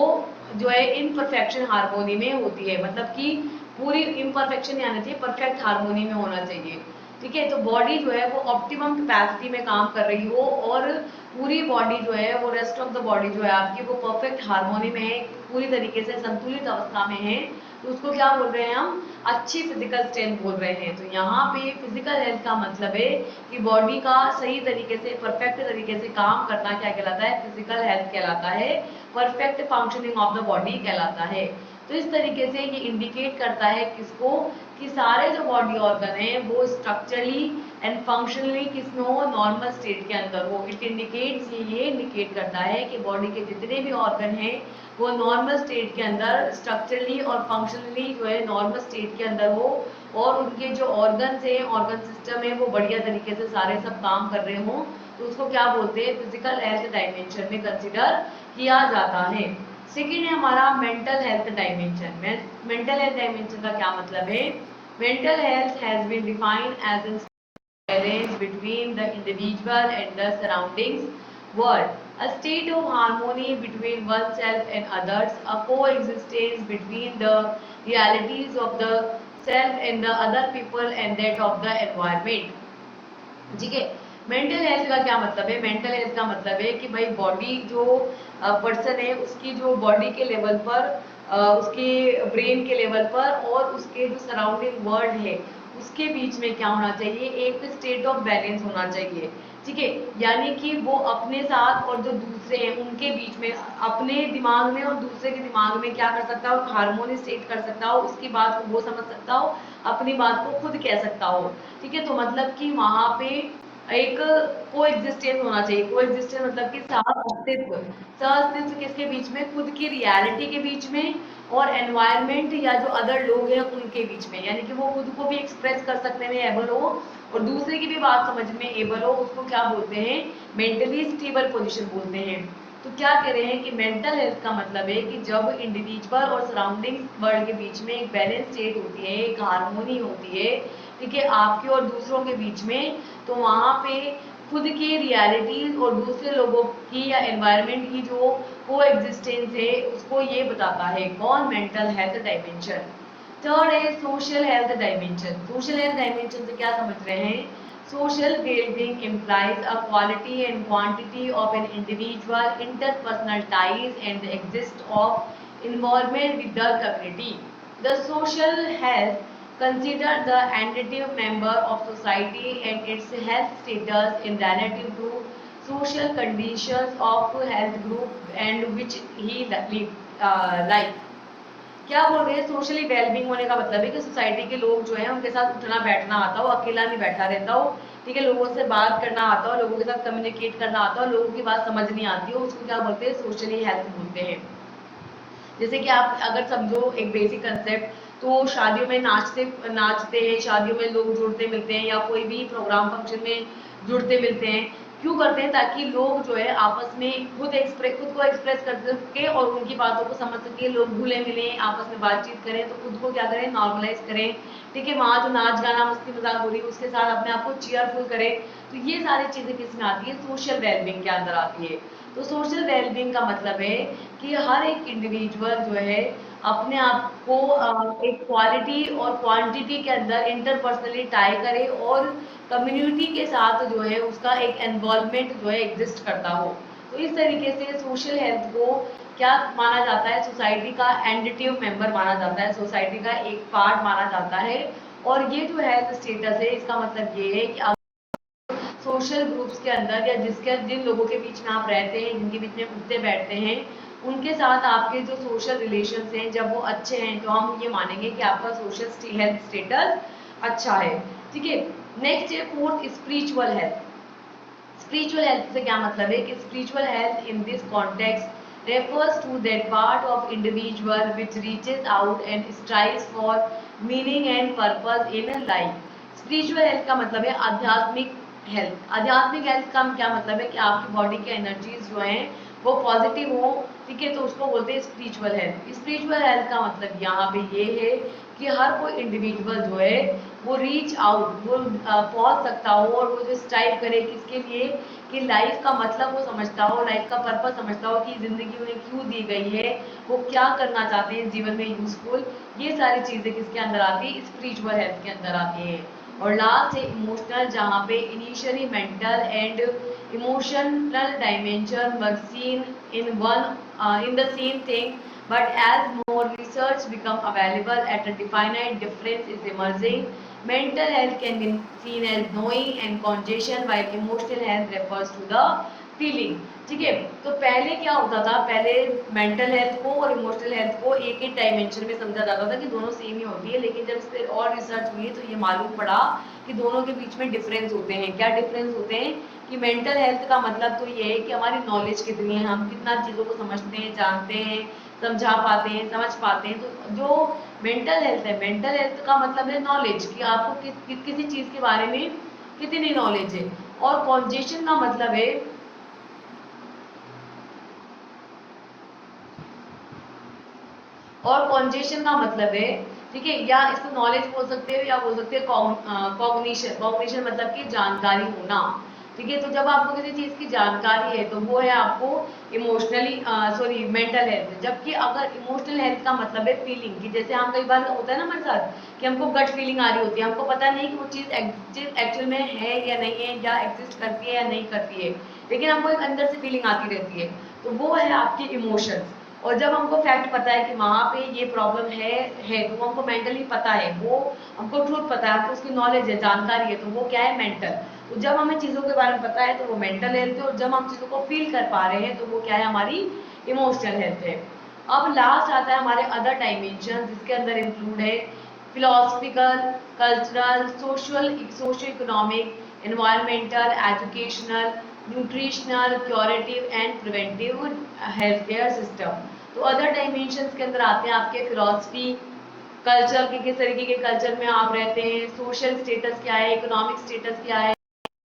जो है इनपरफेक्शन हार्मोनी में होती है, मतलब कि पूरी इम्परफेक्शन नहीं आना चाहिए, परफेक्ट हार्मोनी में होना चाहिए। ठीक है, तो बॉडी जो है वो ऑप्टिमम कैपेसिटी में काम कर रही हो और पूरी बॉडी जो है वो रेस्ट ऑफ द बॉडी जो है आपकी वो परफेक्ट हार्मोनी में है, पूरी तरीके से संतुलित अवस्था में है, तो उसको क्या बोल रहे हैं हम, अच्छी फिजिकल स्ट्रेंथ बोल रहे हैं। तो यहाँ पे फिजिकल हेल्थ का मतलब है कि बॉडी का सही तरीके से परफेक्ट तरीके से काम करना क्या कहलाता है, फिजिकल हेल्थ कहलाता है, perfect functioning of the body कहलाता है। तो इस तरीके से ये इंडिकेट करता है किसको, कि सारे जो बॉडी ऑर्गन है वो स्ट्रक्चरली एंड फंक्शनली किसमें हो, नॉर्मल स्टेट के अंदर हो। इट इंडिकेट्स, ये इंडिकेट करता है कि बॉडी के जितने भी ऑर्गन हैं वो नॉर्मल स्टेट के अंदर स्ट्रक्चरली और फंक्शनली जो है नॉर्मल स्टेट के अंदर हो और उनके जो ऑर्गन्स हैं, ऑर्गन सिस्टम है वो बढ़िया तरीके से सारे सब काम कर रहे हों, तो उसको क्या बोलते हैं, फिजिकल हेल्थ डायमेंशन में कंसिडर किया जाता है। सेकेंड है हमारा mental health dimension. Mental health dimension का क्या मतलब है, mental health has been defined as an balance between the individual and the surroundings world, a state of harmony between oneself and others, a coexistence between the realities of the self and the other people and that of the environment। ठीक है, mental health का क्या मतलब है, mental health का मतलब है कि भाई बॉडी जो पर्सन है उसकी जो बॉडी के लेवल पर, उसके ब्रेन के लेवल पर और उसके जो सराउंडिंग वर्ल्ड है उसके बीच में क्या होना चाहिए, एक स्टेट ऑफ बैलेंस होना चाहिए। ठीक है, यानी कि वो अपने साथ और जो दूसरे हैं उनके बीच में, अपने दिमाग में और दूसरे के दिमाग में क्या कर सकता हो, हार्मोनी स्टेट कर सकता हो, उसकी बात को वो समझ सकता हो, अपनी बात को खुद कह सकता हो। ठीक है, तो मतलब कि वहां पे एक को एग्जिस्टेंस होना चाहिए। को एग्जिस्टेंस मतलब कि सह अस्तित्व, सह अस्तित्व किसके बीच में, खुद की रियलिटी के बीच में और एनवायरनमेंट या जो अदर लोग हैं उनके बीच में, यानी कि वो खुद को भी एक्सप्रेस कर सकने में एबल हो और दूसरे की भी बात समझ में एबल हो, उसको क्या बोलते हैं, मेंटली स्टेबल पोजीशन बोलते हैं। तो क्या कह रहे हैं कि मेंटल हेल्थ का मतलब है कि जब इंडिविजुअल और सराउंडिंग वर्ल्ड के बीच में एक बैलेंस स्टेट होती है, एक हार्मोनी होती है, ठीक है, आपके और दूसरों के बीच में, तो वहां पे खुद की रियलिटीज और दूसरे लोगों की या एनवायरनमेंट की जो को एग्जिस्टेंस है उसको ये बताता है कौन, मेंटल हेल्थ डायमेंशन। थर्ड है social health dimension. Social health dimension से क्या समझ रहे हैं, social well-being implies a quality and quantity of an individual interpersonal ties and the exist of involvement with the community. The social health consider the entity member of society and its health status in relative to social conditions of health group and which he live। क्या बोल रहे हैं, socially wellbeing होने का मतलब है कि society के लोग जो है उनके साथ उठना बैठना आता हो, अकेला नहीं बैठा रहता हो, ठीक है, लोगों से बात करना आता हो, लोगों के साथ कम्युनिकेट करना आता हो, लोगों की बात समझ नहीं आती हो, उसको क्या बोलते हैं, सोशली हेल्थ बोलते हैं। जैसे कि आप अगर समझो एक बेसिक कंसेप्ट, तो शादियों में नाचते नाचते हैं, शादियों में लोग जुड़ते मिलते हैं या कोई भी प्रोग्राम फंक्शन में जुड़ते मिलते हैं, क्यों करते हैं? ताकि लोग जो है आपस में खुद को एक्सप्रेस कर सके और उनकी बातों को समझ सके, लोग घुले मिले आपस में बातचीत करें, तो खुद को क्या करें, नॉर्मलाइज करें। ठीक है, वहाँ जो नाच गाना मस्ती मजाक हो रही है उसके साथ अपने आप को चीयरफुल करें। तो ये सारी चीजें किस में आती है? सोशल वेलबींग के अंदर आती है। तो सोशल वेलबींग का मतलब है कि हर एक इंडिविजुअल जो है अपने आप को एक क्वालिटी और क्वांटिटी के अंदर इंटरपर्सनली टाई करे और कम्युनिटी के साथ जो है उसका एक इन्वॉल्वमेंट जो है एग्जिस्ट करता हो। तो इस तरीके से सोशल हेल्थ को क्या माना जाता है? सोसाइटी का एडिटिव मेंबर माना जाता है, सोसाइटी का एक पार्ट माना जाता है। और ये जो हेल्थ स्टेटस है इसका मतलब ये है कि सोशल ग्रुप्स के अंदर या जिन लोगों के बीच में आप रहते हैं, जिनके बीच में उठते बैठते हैं, उनके साथ आपके जो सोशल रिलेशंस हैं जब वो अच्छे हैं तो हम ये मानेंगे कि आपका सोशल हेल्थ स्टेटस अच्छा है। ठीक है, नेक्स्ट है fourth, spiritual health. Spiritual health से क्या मतलब है कि spiritual health in this context refers to that part of individual which reaches out and strives for meaning and purpose in a life. Spiritual health का मतलब है आध्यात्मिक हेल्थ। आध्यात्मिक हेल्थ का क्या मतलब है कि आपकी बॉडी के एनर्जीज जो हैं वो पॉजिटिव हो। ठीक है, तो उसको बोलते हैं स्पिरिचुअल हेल्थ। स्पिरिचुअल हेल्थ का मतलब यहाँ पे ये है कि हर कोई इंडिविजुअल जो है वो रीच आउट, वो पहुंच सकता हो और वो जो स्ट्राइव करे किसके लिए, कि लाइफ का मतलब वो समझता हो, लाइफ का पर्पस समझता हो कि जिंदगी उन्हें क्यों दी गई है, वो क्या करना चाहते हैं जीवन में यूजफुल। ये सारी चीजें किसके अंदर आती है? स्पिरिचुअल हेल्थ के अंदर आती है। और लास्ट है इमोशनल, जहाँ पे initially mental and emotional dimension were seen in the same thing, but as more research become available at a definite difference is emerging. Mental health can be seen as knowing and congestion, while emotional health refers to the feeling. ठीक है, तो पहले क्या होता था? पहले mental health को और इमोशनल हेल्थ को एक ही डायमेंशन में समझा जाता था कि दोनों सेम ही होती है, लेकिन जब इस पर और रिसर्च हुई तो ये मालूम पड़ा कि दोनों के बीच में डिफरेंस होते हैं। क्या डिफरेंस होते हैं? कि मेंटल हेल्थ का मतलब तो ये है कि हमारी नॉलेज कितनी है, हम कितना चीज़ों को समझते हैं, जानते हैं, समझा पाते हैं, समझ पाते हैं। तो जो मेंटल हेल्थ है, मेंटल हेल्थ का मतलब है नॉलेज, कि आपको किसी चीज़ के बारे में कितनी नॉलेज है। और कॉन्जेशन का मतलब है, और कॉन्जेशन का मतलब है, ठीक है, या इसको नॉलेज बोल सकते हो या बोल सकते हैं कॉग्निशन। कॉग्निशन मतलब कि जानकारी होना। ठीक है, तो जब आपको किसी चीज की जानकारी है तो वो है आपको इमोशनली सॉरी मेंटल हेल्थ। जबकि अगर इमोशनल हेल्थ का मतलब है फीलिंग, कि जैसे हम कई बार होता है ना हमारे साथ कि हमको गट फीलिंग आ रही होती है, हमको पता नहीं कि वो चीज एक्चुअल में है या नहीं है, या एग्जिस्ट करती है या नहीं करती है, लेकिन हमको एक अंदर से फीलिंग आती रहती है, तो वो है आपकी इमोशंस। और जब हमको फैक्ट पता है कि वहाँ पे ये प्रॉब्लम है तो हमको मेंटली पता है, वो हमको ट्रूथ पता है, हमको उसकी नॉलेज है, जानकारी है, तो वो क्या है? मेंटल। तो जब हमें चीज़ों के बारे में पता है तो वो मेंटल हेल्थ है, और जब हम चीज़ों को फील कर पा रहे हैं तो वो क्या है? हमारी इमोशनल हेल्थ है। अब लास्ट आता है हमारे अदर डायमेंशन, जिसके अंदर इंक्लूड है philosophical, cultural, socio economic, environmental, educational, nutritional, curative and preventive health care system. तो अदर डायमेंशंस के अंदर आते हैं आपके फिलोसफी, कल्चर के किस तरीके के कल्चर में आप रहते हैं, सोशल स्टेटस क्या है, इकोनॉमिक स्टेटस क्या है,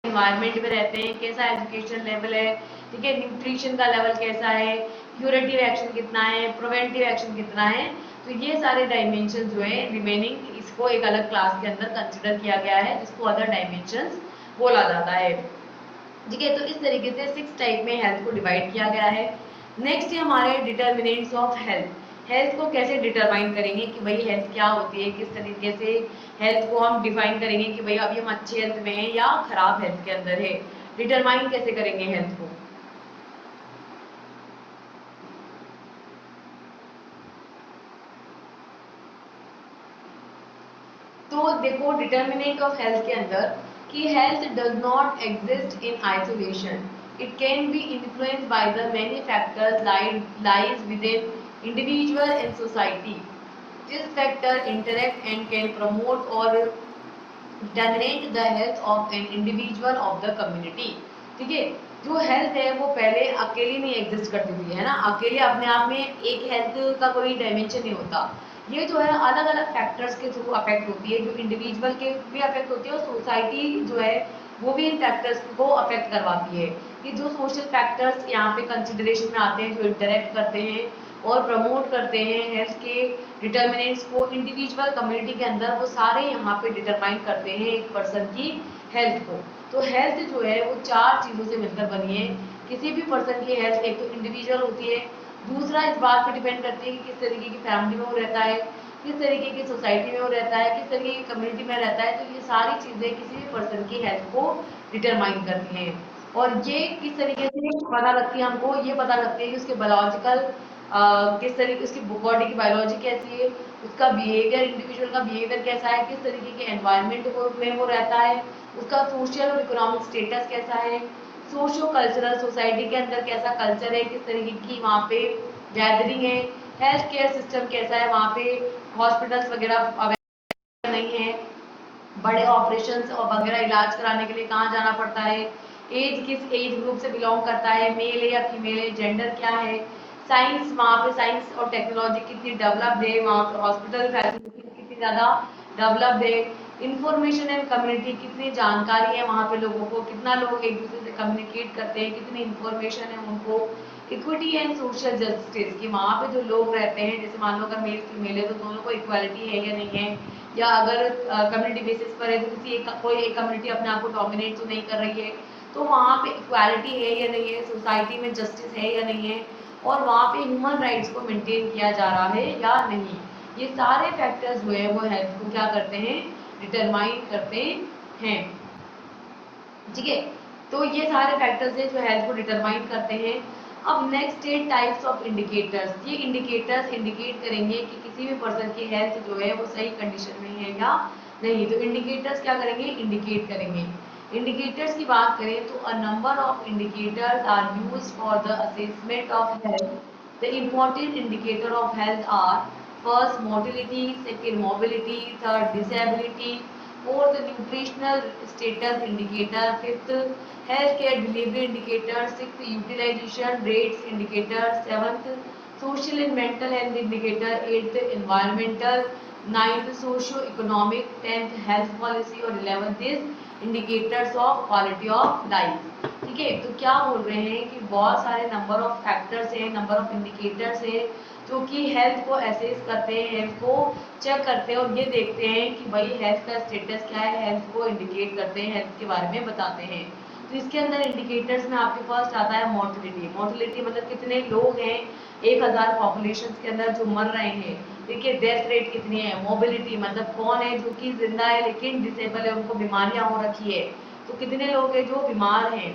एनवायरनमेंट में रहते हैं, कैसा एजुकेशन लेवल है, ठीक है, न्यूट्रिशन का लेवल कैसा है, क्यूरेटिव एक्शन कितना है, प्रिवेंटिव एक्शन कितना है। तो ये सारे डायमेंशन जो है रिमेनिंग, इसको एक अलग क्लास के अंदर कंसिडर किया गया है, जिसको अदर डायमेंशन बोला जाता है। ठीक है, तो इस तरीके से 6 टाइप में हेल्थ को डिवाइड किया गया है। नेक्स्ट है हमारे डिटर्मिनेंट्स ऑफ हेल्थ। हेल्थ को कैसे डिटरमाइन करेंगे कि भाई हेल्थ क्या होती है, किस तरीके से हेल्थ को हम डिफाइन करेंगे कि भाई अभी हम अच्छे हेल्थ में हैं या खराब हेल्थ के अंदर है, डिटरमाइन कैसे करेंगे हेल्थ को? तो देखो डिटर्मिनेंट ऑफ हेल्थ के अंदर कि health does not exist in isolation, it can be influenced by the many factors lies with in individual and society. This factor interact and can promote or deteriorate the health of an individual of the community। ठीक है, जो health है वो पहले अकेली नहीं exist करती थी, है ना। अकेले अपने आप में एक हेल्थ का कोई डायमेंशन नहीं होता। ये जो है अलग अलग फैक्टर्स के थ्रू अफेक्ट होती है, जो इंडिविजुअल के भी अफेक्ट होती है और सोसाइटी जो है वो भी इन फैक्टर्स को अफेक्ट करवाती है। कि जो सोशल फैक्टर्स यहाँ पे कंसिडरेशन में आते हैं, जो इंटरेक्ट करते हैं और प्रमोट करते हैं हेल्थ के डिटर्मिनेंट्स को इंडिविजुअल कम्युनिटी के अंदर, वो सारे यहाँ पे डिटरमाइन करते हैं एक पर्सन की हेल्थ को। तो हेल्थ जो है वो चार चीज़ों से मिलकर बनी है। किसी भी पर्सन की हेल्थ एक तो इंडिविजुअल होती है, दूसरा इस बात पर डिपेंड करती है कि किस तरीके की फैमिली में वो रहता है, किस तरीके की सोसाइटी में वो रहता है, किस तरीके की कम्युनिटी में रहता है। तो ये सारी चीज़ें किसी भी पर्सन की हेल्थ को डिटरमाइन करती हैं। और ये किस तरीके से पता लगती है हमको, ये पता लगती है कि उसके बायोलॉजिकल किस तरीके, उसकी बॉडी की बायोलॉजी कैसी है, उसका बिहेवियर, इंडिविजुअल का बिहेवियर कैसा है, किस तरीके के एनवायरनमेंट में वो रहता है, उसका सोशल और इकोनॉमिक स्टेटस कैसा है, सोशो कल्चरल सोसाइटी के अंदर कैसा कल्चर है, किस तरीके की वहाँ पे गैदरिंग है, हेल्थ केयर सिस्टम कैसा है, वहाँ पे हॉस्पिटल्स वगैरह नहीं है, बड़े ऑपरेशंस और वगैरह इलाज कराने के लिए कहाँ जाना पड़ता है, एज किस एज ग्रुप से बिलोंग करता है, मेल है या फीमेल है, जेंडर क्या है, साइंस, वहाँ पे साइंस और टेक्नोलॉजी कितनी डेवलप्ड है, वहाँ पे हॉस्पिटल फैसिलिटी कितनी ज़्यादा डेवलप्ड है, इंफॉर्मेशन एंड कम्युनिटी कितनी जानकारी है वहाँ पे लोगों को, कितना लोग एक दूसरे से कम्युनिकेट करते हैं, कितनी इंफॉर्मेशन है उनको, इक्विटी एंड सोशल जस्टिस कि वहाँ पे जो लोग रहते हैं, जैसे मान लो अगर मेल फीमेल है तो दोनों को इक्वालिटी है या नहीं है, या अगर कम्युनिटी बेसिस पर है तो किसी एक कोई एक कम्युनिटी अपने आप को डोमिनेट तो नहीं कर रही है, तो वहाँ पे इक्वालिटी है या नहीं है, सोसाइटी में जस्टिस है या नहीं है, और वहाँ पे ह्यूमन राइट्स को मेंटेन किया जा रहा है या नहीं। ये सारे फैक्टर्स जो है वो हेल्थ को क्या करते हैं, डिटरमाइन करते हैं। ठीक है, तो ये सारे फैक्टर्स हैं जो हेल्थ को डिटरमाइन करते हैं। अब नेक्स्ट है टाइप्स ऑफ इंडिकेटर्स। ये इंडिकेटर्स इंडिकेट करेंगे कि किसी भी पर्सन की हेल्थ जो है वो सही कंडीशन में है या नहीं। तो इंडिकेटर्स क्या करेंगे, इंडिकेट करेंगे। इंडिकेटर्स की बात करें तो a number of indicators are used for the assessment of health. The important indicator of health are first motility, second mobility, third disability, fourth nutritional status indicator, fifth healthcare delivery indicator, sixth utilization rates indicator, seventh social and mental health indicator, eighth environmental, ninth socio-economic, tenth health policy और 11th is indicators of quality of life। ठीक है, तो क्या बोल रहे हैं कि बहुत सारे नंबर ऑफ फैक्टर्स हैं, नंबर ऑफ इंडिकेटर्स हैं जो कि हेल्थ को एसेस करते हैं, हेल्थ को चेक करते हैं और ये देखते हैं कि भाई हेल्थ का स्टेटस क्या है, हेल्थ को इंडिकेट करते हैं, हेल्थ के बारे में बताते हैं। तो इसके अंदर इंडिकेटर्स में आपके फर्स्ट आता है मोर्टिलिटी। मोर्टिलिटी मतलब कितने लोग हैं 1000 पॉपुलेशन के अंदर जो मर रहे हैं। देखिए डेथ रेट कितनी है। मोबिलिटी मतलब कौन है जो कि जिंदा है लेकिन डिसेबल है, उनको बीमारियां हो रखी है, तो कितने लोग हैं जो बीमार हैं।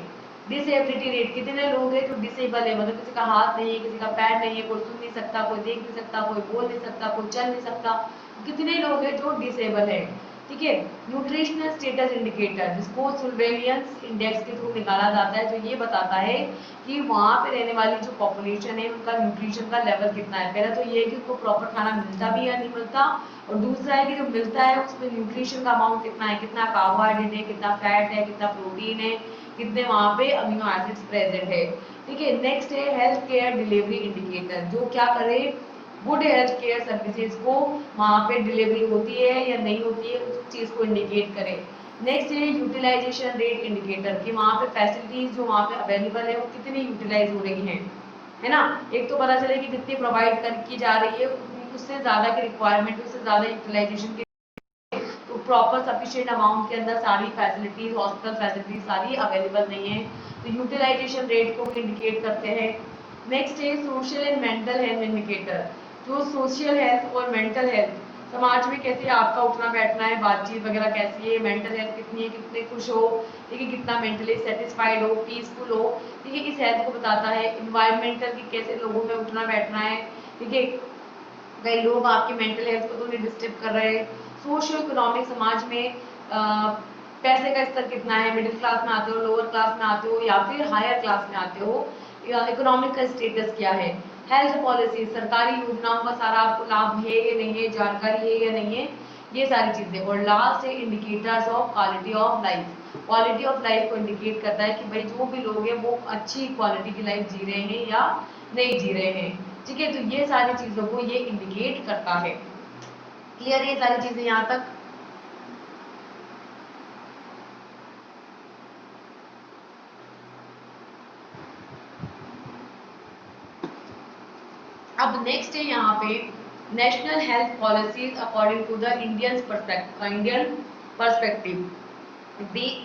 डिसेबिलिटी रेट कितने लोग हैं जो डिसेबल है, मतलब किसी का हाथ नहीं है, किसी का पैर नहीं है, कोई सुन नहीं सकता, कोई देख नहीं सकता, कोई बोल नहीं सकता, कोई चल नहीं सकता, कितने लोग हैं जो डिसेबल है। ठीक है, न्यूट्रिशनल स्टेटस इंडिकेटर जिसको सर्वेलियंस इंडेक्स के थ्रू निकाला जाता है, जो ये बताता है कि वहाँ पे रहने वाली जो पॉपुलेशन है उनका न्यूट्रिशन का लेवल कितना है। पहला तो ये है कि उनको प्रॉपर खाना मिलता भी या नहीं मिलता, और दूसरा है कि जो मिलता है उसमें न्यूट्रिशन का अमाउंट कितना है, कितना कार्बोहाइड्रेट है, कितना फैट है, कितना प्रोटीन है, कितने वहाँ पे अमीनो एसिड्स प्रेजेंट है। ठीक है, नेक्स्ट है हेल्थ केयर डिलीवरी इंडिकेटर, जो क्या करे, गुड हेल्थ केयर सर्विसेज को वहाँ पे डिलीवरी होती है या नहीं होती है उस चीज़ को इंडिकेट करे। नेक्स्ट है यूटिलाइजेशन रेट इंडिकेटर कि वहाँ पे फैसिलिटीज जो वहाँ पे अवेलेबल है वो कितनी यूटिलाइज हो रही हैं, है ना। एक तो पता चले कि कितनी प्रोवाइड कर की जा रही है, उससे ज़्यादा की रिक्वायरमेंट, उससे ज़्यादा यूटिलाइजेशन की, तो प्रॉपर सफिशिएंट अमाउंट के अंदर सारी फैसिलिटीज, हॉस्पिटल फैसिलिटीज सारी अवेलेबल नहीं है, तो यूटिलाइजेशन रेट को इंडिकेट करते हैं। नेक्स्ट है social and mental health indicator, जो सोशल हेल्थ और मेंटल हेल्थ, समाज में कैसे आपका उठना बैठना है, बातचीत वगैरह कैसी है, मेंटल हेल्थ कितनी है, कितने खुश हो, ठीक है, कितना मेंटली सेटिस्फाइड हो, पीसफुल हो, ठीक है, इस हेल्थ को बताता है। इन्वायरमेंटल की कैसे लोगों में उठना बैठना है, ठीक है, कई लोग आपकी मेंटल हेल्थ को तो नहीं डिस्टर्ब कर रहे। सोशियो इकोनॉमिक समाज में पैसे का स्तर कितना है, मिडिल क्लास में आते हो, लोअर क्लास में आते हो या फिर हायर क्लास में आते हो, इकोनॉमिक का स्टेटस क्या है। हेल्थ पॉलिसी सरकारी योजनाओं का सारा आपको लाभ है या नहीं है, जानकारी है या नहीं है, ये सारी चीजें। और लास्ट है indicators of quality of life. Quality of life को इंडिकेट करता है कि भाई जो भी लोग हैं वो अच्छी क्वालिटी की लाइफ जी रहे हैं या नहीं जी रहे हैं। ठीक है, तो ये सारी चीजों को ये इंडिकेट करता है। क्लियर है ये सारी चीजें यहाँ तक? अब नेक्स्ट है यहाँ पे national health policies according to the Indian perspective.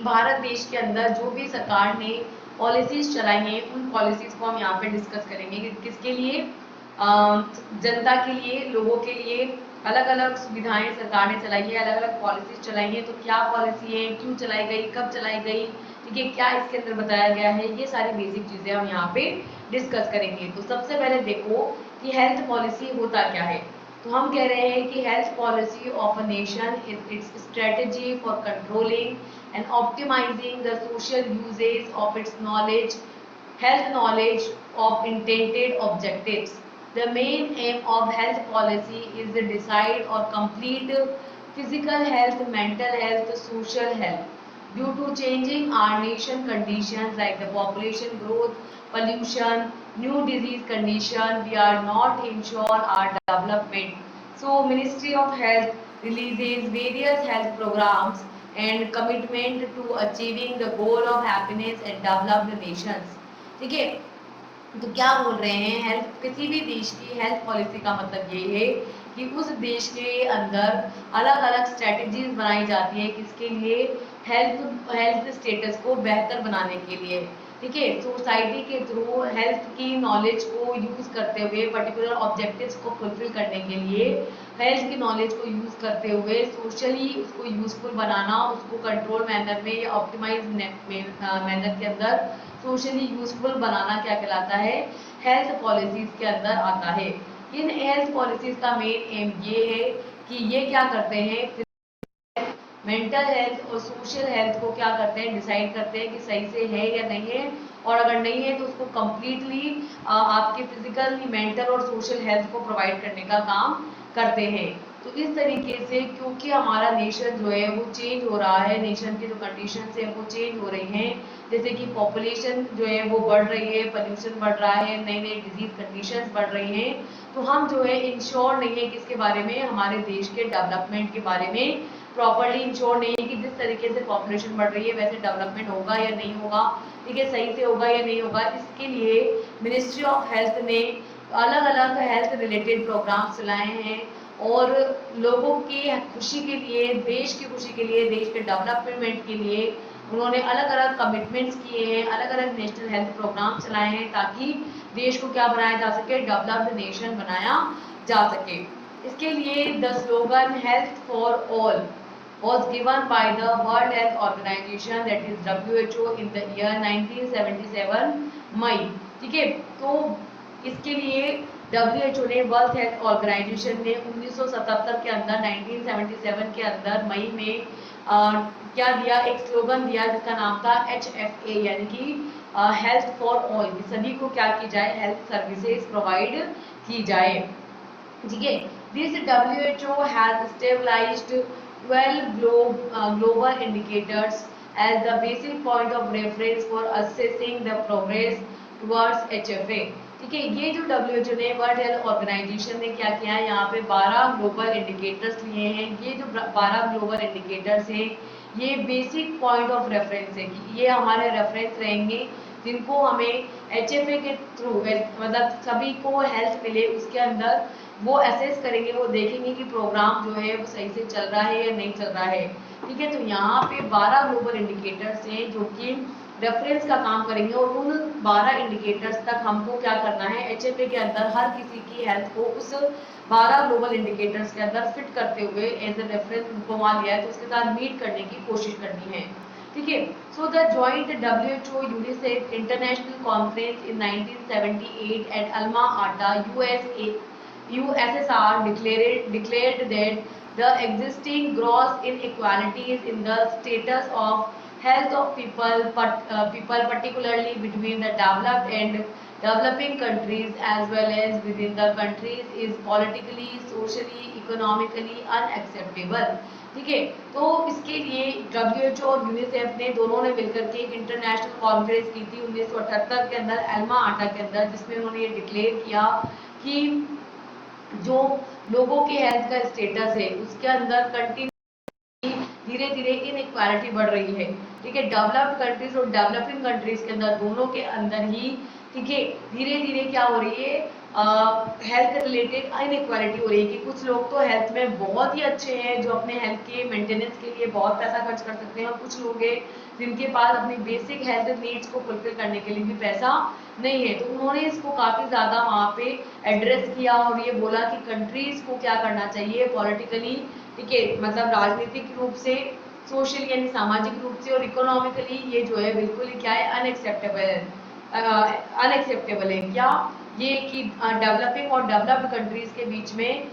Bharat देश के अंदर जो भी सरकार ने पॉलिसीज चलाई हैं उन पॉलिसीज को हम यहाँ पे डिस्कस करेंगे कि किसके लिए, जनता के लिए, लोगों के लिए अलग अलग सुविधाएं सरकार ने चलाई है, अलग अलग पॉलिसीज चलाई है। तो क्या पॉलिसी है, क्यों चलाई गई, कब चलाई गई, ठीक है, क्या इसके अंदर बताया गया है, ये सारी बेसिक चीजें हम यहाँ पे डिस्कस करेंगे। तो सबसे पहले देखो कि हेल्थ पॉलिसी होता क्या है। तो हम कह रहे हैं कि health policy of a nation is it's strategy for controlling and optimizing the social uses of its health knowledge of intended objectives. The main aim of health policy is to decide or complete physical health, mental health, social health. Due to changing our nation conditions like the population growth, pollution, new disease condition, we are not ensure our development. So Ministry of Health releases various health programs and commitment to achieving the goal of happiness and developed nations. ठीक है, तो क्या बोल रहे हैं, health, किसी भी देश की हेल्थ पॉलिसी का मतलब ये है कि उस देश के अंदर अलग अलग स्ट्रेटजीज बनाई जाती है किसके लिए, हेल्थ हेल्थ स्टेटस को बेहतर बनाने के लिए। ठीक है, सोसाइटी के थ्रू हेल्थ की नॉलेज को यूज करते हुए पर्टिकुलर ऑब्जेक्टिव्स को फुलफिल करने के लिए हेल्थ की नॉलेज को यूज करते हुए सोशली उसको यूजफुल बनाना, उसको कंट्रोल मैनर में या ऑप्टिमाइज मैनर के अंदर सोशली यूजफुल बनाना क्या कहलाता है, हेल्थ पॉलिसीज के अंदर आता है। इन हेल्थ पॉलिसीज का मेन एम ये है कि ये क्या करते हैं, मेंटल हेल्थ और सोशल हेल्थ को क्या करते हैं, डिसाइड करते हैं कि सही से है या नहीं है, और अगर नहीं है तो उसको कम्प्लीटली आपके फिजिकल, मेंटल और सोशल हेल्थ को प्रोवाइड करने का काम करते हैं। तो इस तरीके से क्योंकि हमारा नेशन जो है वो चेंज हो रहा है, नेशन की जो कंडीशन है वो चेंज हो रही हैं, जैसे कि पॉपुलेशन जो है वो बढ़ रही है, पोल्यूशन बढ़ रहा है, नई नई डिजीज कंडीशंस बढ़ रही हैं, तो हम जो है इंश्योर नहीं है किसके बारे में, हमारे देश के डेवलपमेंट के बारे में प्रॉपरली इंश्योर नहीं है कि जिस तरीके से पॉपुलेशन बढ़ रही है वैसे डेवलपमेंट होगा या नहीं होगा, ठीक है, सही से होगा या नहीं होगा। इसके लिए मिनिस्ट्री ऑफ हेल्थ ने अलग अलग हेल्थ रिलेटेड प्रोग्राम चलाए हैं और लोगों की खुशी के लिए, देश की खुशी के लिए, देश के डेवलपमेंट के लिए उन्होंने अलग अलग कमिटमेंट्स किए हैं, अलग अलग नेशनल हेल्थ प्रोग्राम चलाए हैं ताकि देश को क्या बनाया जा सके, डेवलप्ड नेशन बनाया जा सके। इसके लिए the slogan health for all was given by the World Health Organization, that is WHO, in the year 1977 मई। ठीक है, तो इसके लिए WHO ने, वर्ल्ड हेल्थ ऑर्गेनाइजेशन ने 1977 के अंदर, 1977 के अंदर मई में क्या दिया, एक स्लोगन दिया जिसका नाम था HFA, यानी कि हेल्थ फॉर ऑल, सभी को क्या की जाए, हेल्थ सर्विसेज प्रोवाइड की जाए। ठीक है, this WHO has established 12 global indicators as the basic point of reference for assessing the progress towards HFA। ठीक है, ये जो WHO ने, वर्ल्ड हेल्थ ऑर्गेनाइजेशन ने क्या किया है, यहाँ पे 12 ग्लोबल इंडिकेटर्स लिए हैं। ये जो 12 ग्लोबल इंडिकेटर्स हैं ये बेसिक पॉइंट ऑफ रेफरेंस है कि ये हमारे रेफरेंस रहेंगे जिनको हमें HFA के थ्रू, मतलब सभी को हेल्थ मिले उसके अंदर वो असेस करेंगे, वो देखेंगे कि प्रोग्राम जो है वो सही से चल रहा है या नहीं चल रहा है। ठीक है, तो यहाँ पे 12 ग्लोबल इंडिकेटर्स हैं जो कि रेफरेंस का काम करेंगे और उन 12 इंडिकेटर्स तक हमको क्या करना है, HFA के अंदर हर किसी की हेल्थ को उस 12 ग्लोबल इंडिकेटर्स के अंदर फिट करते हुए एज ए रेफरेंस उनको मान लिया है तो उसके साथ मीट करने की कोशिश करनी है। ठीक है, so the joint WHO UNICEF international conference in 1978 at Alma Ata USSR declared that the existing gross inequalities in the status of health of people particularly between the developed and developing countries as well as within the countries is politically, socially, economically unacceptable. ठीक है, तो इसके लिए WHO और UNICEF ने दोनों ने मिलकर के एक इंटरनेशनल कॉन्फ्रेंस की थी 1978 के अंदर एल्मा आटा के अंदर, जिसमें उन्होंने ये डिक्लेयर किया कि जो लोगों के हेल्थ का स्टेटस है उसके अंदर कंटिन्यू धीरे धीरे इनइक्वालिटी बढ़ रही है। ठीक है, डेवलप्ड कंट्रीज और डेवलपिंग कंट्रीज के अंदर दोनों के अंदर ही ठीक है धीरे धीरे क्या हो रही है, हेल्थ रिलेटेड इनइक्वालिटी हो रही है कि कुछ लोग तो हेल्थ में बहुत ही अच्छे हैं जो अपने हेल्थ के मेंटेनेंस के लिए बहुत पैसा खर्च कर सकते हैं, और कुछ लोग हैं जिनके पास अपनी बेसिक हेल्थ नीड्स को फुलफिल करने के लिए भी पैसा नहीं है। तो उन्होंने इसको काफी ज्यादा वहाँ पे एड्रेस किया और ये बोला कि कंट्रीज को क्या करना चाहिए पॉलिटिकली, ठीक है, मतलब राजनीतिक रूप से, सोशल यानी सामाजिक रूप से, और इकोनॉमिकली ये जो है बिल्कुल ही क्या है, अनएक्सेप्टेबल है। अनएक्सेप्टेबल है क्या ये कि डेवलपिंग और डेवलप्ड कंट्रीज के बीच में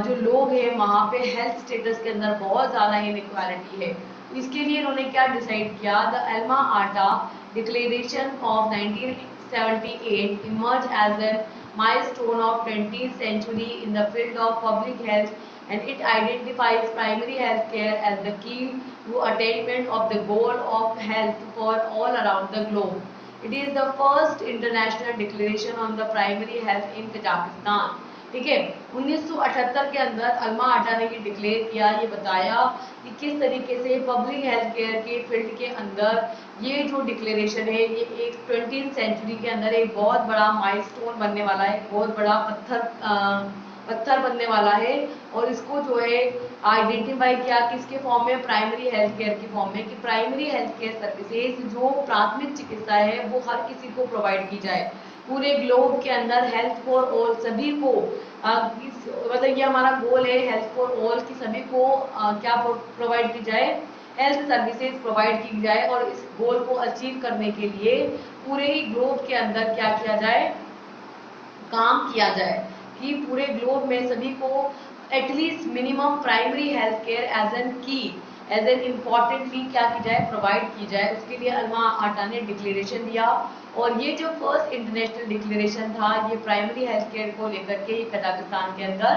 जो लोग हैं वहाँ पे हेल्थ स्टेटस के अंदर बहुत ज़्यादा इनइक्वालिटी है। इसके लिए इन्होंने क्या डिसाइड किया, the Alma Ata declaration of 1978 emerge as an milestone of 20th century in the field of public health, and it identifies primary health care as the key to attainment of the goal of health for all around the globe. It is the first international declaration on the primary health in Kazakhstan. ठीक है, 1978 के अंदर अल्मा आटा ने ये declare किया, ये बताया कि किस तरीके से पब्लिक हेल्थ केयर के फील्ड के अंदर ये जो डिक्लेरेशन है ये एक 20th सेंचुरी के अंदर एक बहुत बड़ा माइलस्टोन बनने वाला है, बहुत बड़ा पत्थर बनने वाला है। और इसको जो है आइडेंटिफाई किया किसके फॉर्म में, प्राइमरी हेल्थ केयर के फॉर्म में, कि प्राइमरी हेल्थ केयर सर्विसेज जो प्राथमिक चिकित्सा है वो हर किसी को प्रोवाइड की जाए पूरे ग्लोब के अंदर, हेल्थ फॉर ऑल, सभी को मतलब ये हमारा गोल है हेल्थ फॉर ऑल की सभी को क्या प्रोवाइड की जाए, हेल्थ सर्विसेज प्रोवाइड की जाए। और इस गोल को अचीव करने के लिए पूरे ही ग्लोब के अंदर क्या किया जाए, काम किया जाए कि पूरे ग्लोब में सभी को at least minimum primary health care as an key, as an importantly क्या की जाए, प्रोवाइड की जाए। उसके लिए अल्मा आटा ने डिक्लेरेशन दिया, और ये जो फर्स्ट इंटरनेशनल डिक्लेरेशन था ये प्राइमरी हेल्थ केयर को लेकर के कजाकिस्तान के अंदर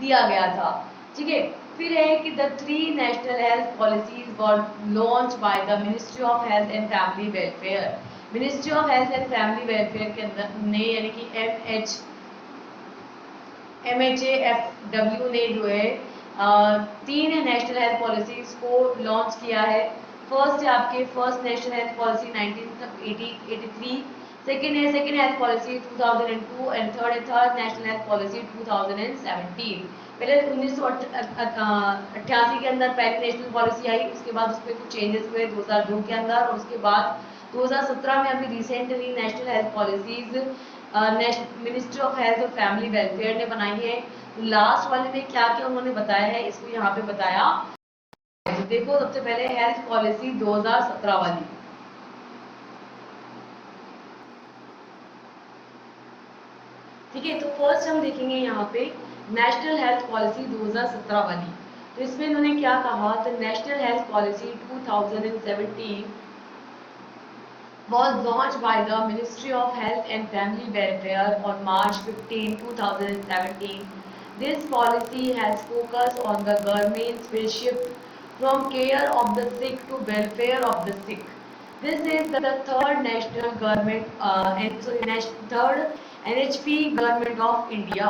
दिया गया था। ठीक है, फिर है कि the 3 national health policies were launch by the ministry of health and family welfare. Ministry of health and family welfare के अंदर ने यानी कि MHAFW ने जो है 3 नेशनल हेल्थ पॉलिसीज को लॉन्च किया है। फर्स्ट है आपके first national health policy 1983, second है second health policy 2002 and third है थर्ड नेशनल हेल्थ पॉलिसी 2017। पहले 1988 के अंदर पहली नेशनल पॉलिसी आई, उसके बाद उसमें कुछ चेंजेस हुए 2002 के अंदर, और उसके बाद 2017 में अभी recently national health policies ministry of health और फैमिली वेलफेयर ने बनाई है। लास्ट वाले में क्या क्या उन्होंने बताया है इसको यहाँ पे बताया। तो देखो सबसे पहले हेल्थ पॉलिसी 2017 वाली, ठीक है, तो फर्स्ट हम देखेंगे यहाँ पे नेशनल हेल्थ पॉलिसी 2017 वाली। तो इसमें इन्होंने क्या कहा, the national health policy 2017 was launched by the Ministry of Health and Family Welfare on March 15, 2017. This policy has focused on the government's will shift from care of the sick to welfare of the sick. This is the third national government third NHP government of India.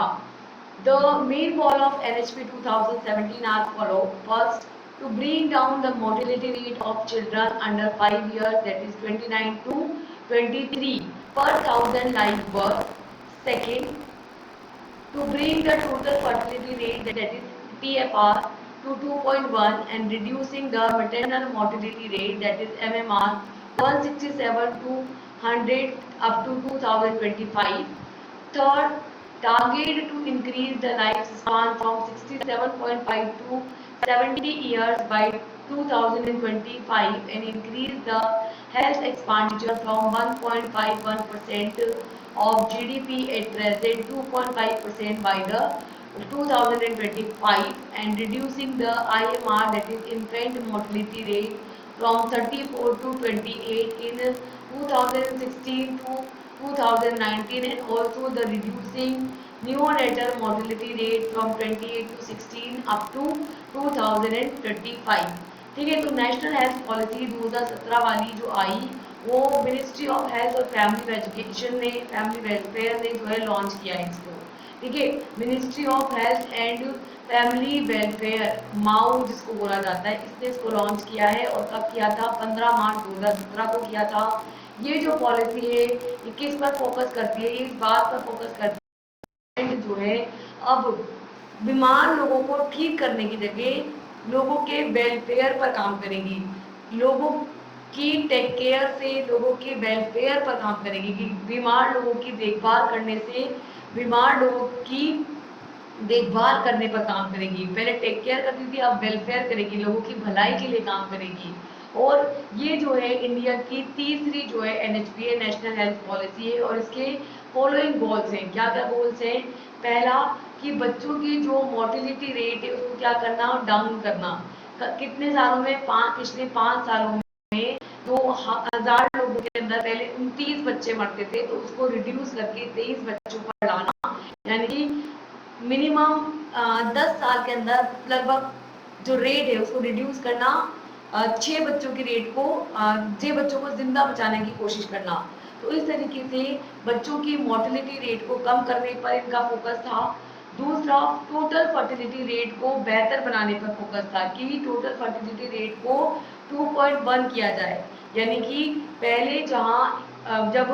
The main goal of NHP 2017 are follow. First, to bring down the mortality rate of children under 5 years, that is 29 to 23 per 1000 live birth. Second, to bring the total fertility rate, that is TFR, to 2.1 and reducing the maternal mortality rate, that is MMR, 167 to 100 up to 2025. Third, target to increase the lifespan from 67.5 to 70 years by 2025 and increase the health expenditure from 1.51% of GDP at present 2.5% by the 2025 and reducing the IMR, that is infant mortality rate, from 34 to 28 in 2016 to 2019, and also the reducing neonatal mortality rate from 28 to 16 up to 2035। ठीक है, तो national health policy 2017 वाली जो आई, वो ministry of health और family education ने, family welfare ने जो है लॉन्च किया है इसको। ठीक है, ministry of health and family welfare, माऊ जिसको बोला जाता है, इसने इसको लॉन्च किया है। और कब किया था? 15 मार्च 2017 को किया था। ये जो पॉलिसी है ये किस पर फोकस करती है? इस बात पर फोकस करती है जो है अब बीमार लोगों को ठीक करने की जगह लोगों के वेलफेयर पर काम करेगी, लोगों की टेक केयर से लोगों के वेलफेयर पर काम करेगी, कि बीमार लोगों की देखभाल करने से बीमार लोगों की देखभाल करने पर काम करेगी। पहले टेक केयर करती थी, अब वेलफेयर करेगी, लोगों की भलाई के लिए काम करेगी। और ये जो है इंडिया की तीसरी जो है एनएचपीए नेशनल हेल्थ पॉलिसी है। और इसके फॉलोइंग गोल्स हैं। क्या क्या गोल्स हैं? पहला, कि बच्चों की जो मोर्टिलिटी रेट है उसको क्या करना? डाउन करना। कितने सालों में? पिछले 5 सालों में 2000 लोगों के अंदर पहले 29 बच्चे मरते थे, तो उसको रिड्यूस करके 23 बच्चों पर लाना, यानी कि मिनिमम 10 साल के अंदर लगभग जो रेट है उसको रिड्यूस करना, 6 बच्चों की रेट को 6 बच्चों को जिंदा बचाने की कोशिश करना। तो इस तरीके से बच्चों की मोर्टिलिटी रेट को कम करने पर इनका फोकस था। दूसरा, टोटल फर्टिलिटी रेट को बेहतर बनाने पर फोकस था, कि टोटल फर्टिलिटी रेट को 2.1 किया जाए। यानी कि पहले जहाँ जब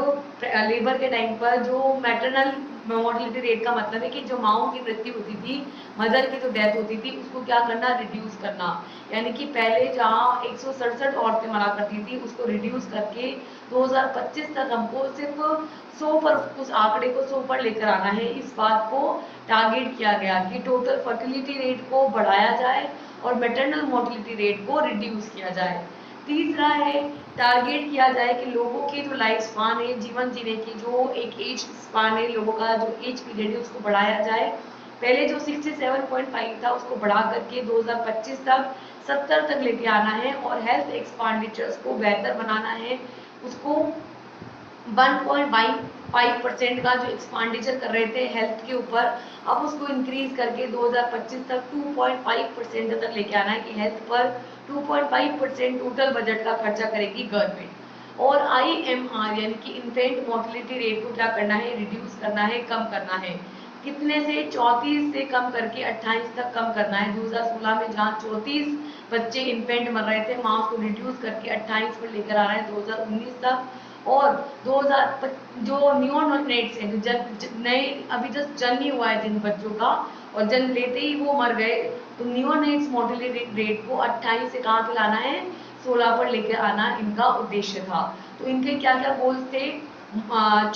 लेबर के टाइम पर जो मैटरनल मोर्टिलिटी रेट का मतलब है कि जो माओं की मृत्यु होती थी, मदर की जो डेथ होती थी, उसको क्या करना? रिड्यूस करना। यानी कि पहले जहाँ 167 औरतें मरा करती थी, उसको रिड्यूस करके 2025 तक हमको सिर्फ 100 पर, उस आंकड़े को 100 पर लेकर आना है। इस बात को टारगेट किया गया कि टोटल फर्टिलिटी रेट को बढ़ाया जाए और मैटरनल मोर्टिलिटी रेट को रिड्यूस किया जाए। तीसरा है, टारगेट किया जाए कि लोगों की जो लाइफ स्पान है, जीवन जीने की जो एक एज स्पान है, लोगों का जो एज पीरियड है उसको बढ़ाया जाए। पहले जो 67.5 था उसको बढ़ा करके 2025 तक 70 तक लेके आना है। और हेल्थ एक्सपेंडिचर्स को बेहतर बनाना है, उसको 1.5% का जो एक्सपेंडिचर कर रहे थे हेल्थ के ऊपर, अब उसको इंक्रीज करके 2025 तक 2.5% तक लेके आना है, कि हेल्थ पर 2.5% टोटल बजट का खर्चा करेगी गवर्नमेंट। और IMR यानी कि इन्फेंट मोर्टिलिटी रेट को क्या करना है? रिड्यूस करना है, कम करना है। कितने से? 34 से कम करके 28 तक कम करना है। 2016 में जहाँ 34 बच्चे इन्फेंट मर रहे थे, वहाँ उसको रिड्यूस करके 28 पर लेकर आ रहा है 2019 तक। और 2000 जो नियोनेट्स हैं, जो नए अभी जस्ट जन्म ही हुआ है जिन बच्चों का, और जन्म लेते ही वो मर गए, तो नियोनेट्स मोर्टिलिटी रेट को 28 से कहाँ पे लाना है? 16 पर लेकर आना इनका उद्देश्य था। तो इनके क्या क्या गोल्स थे?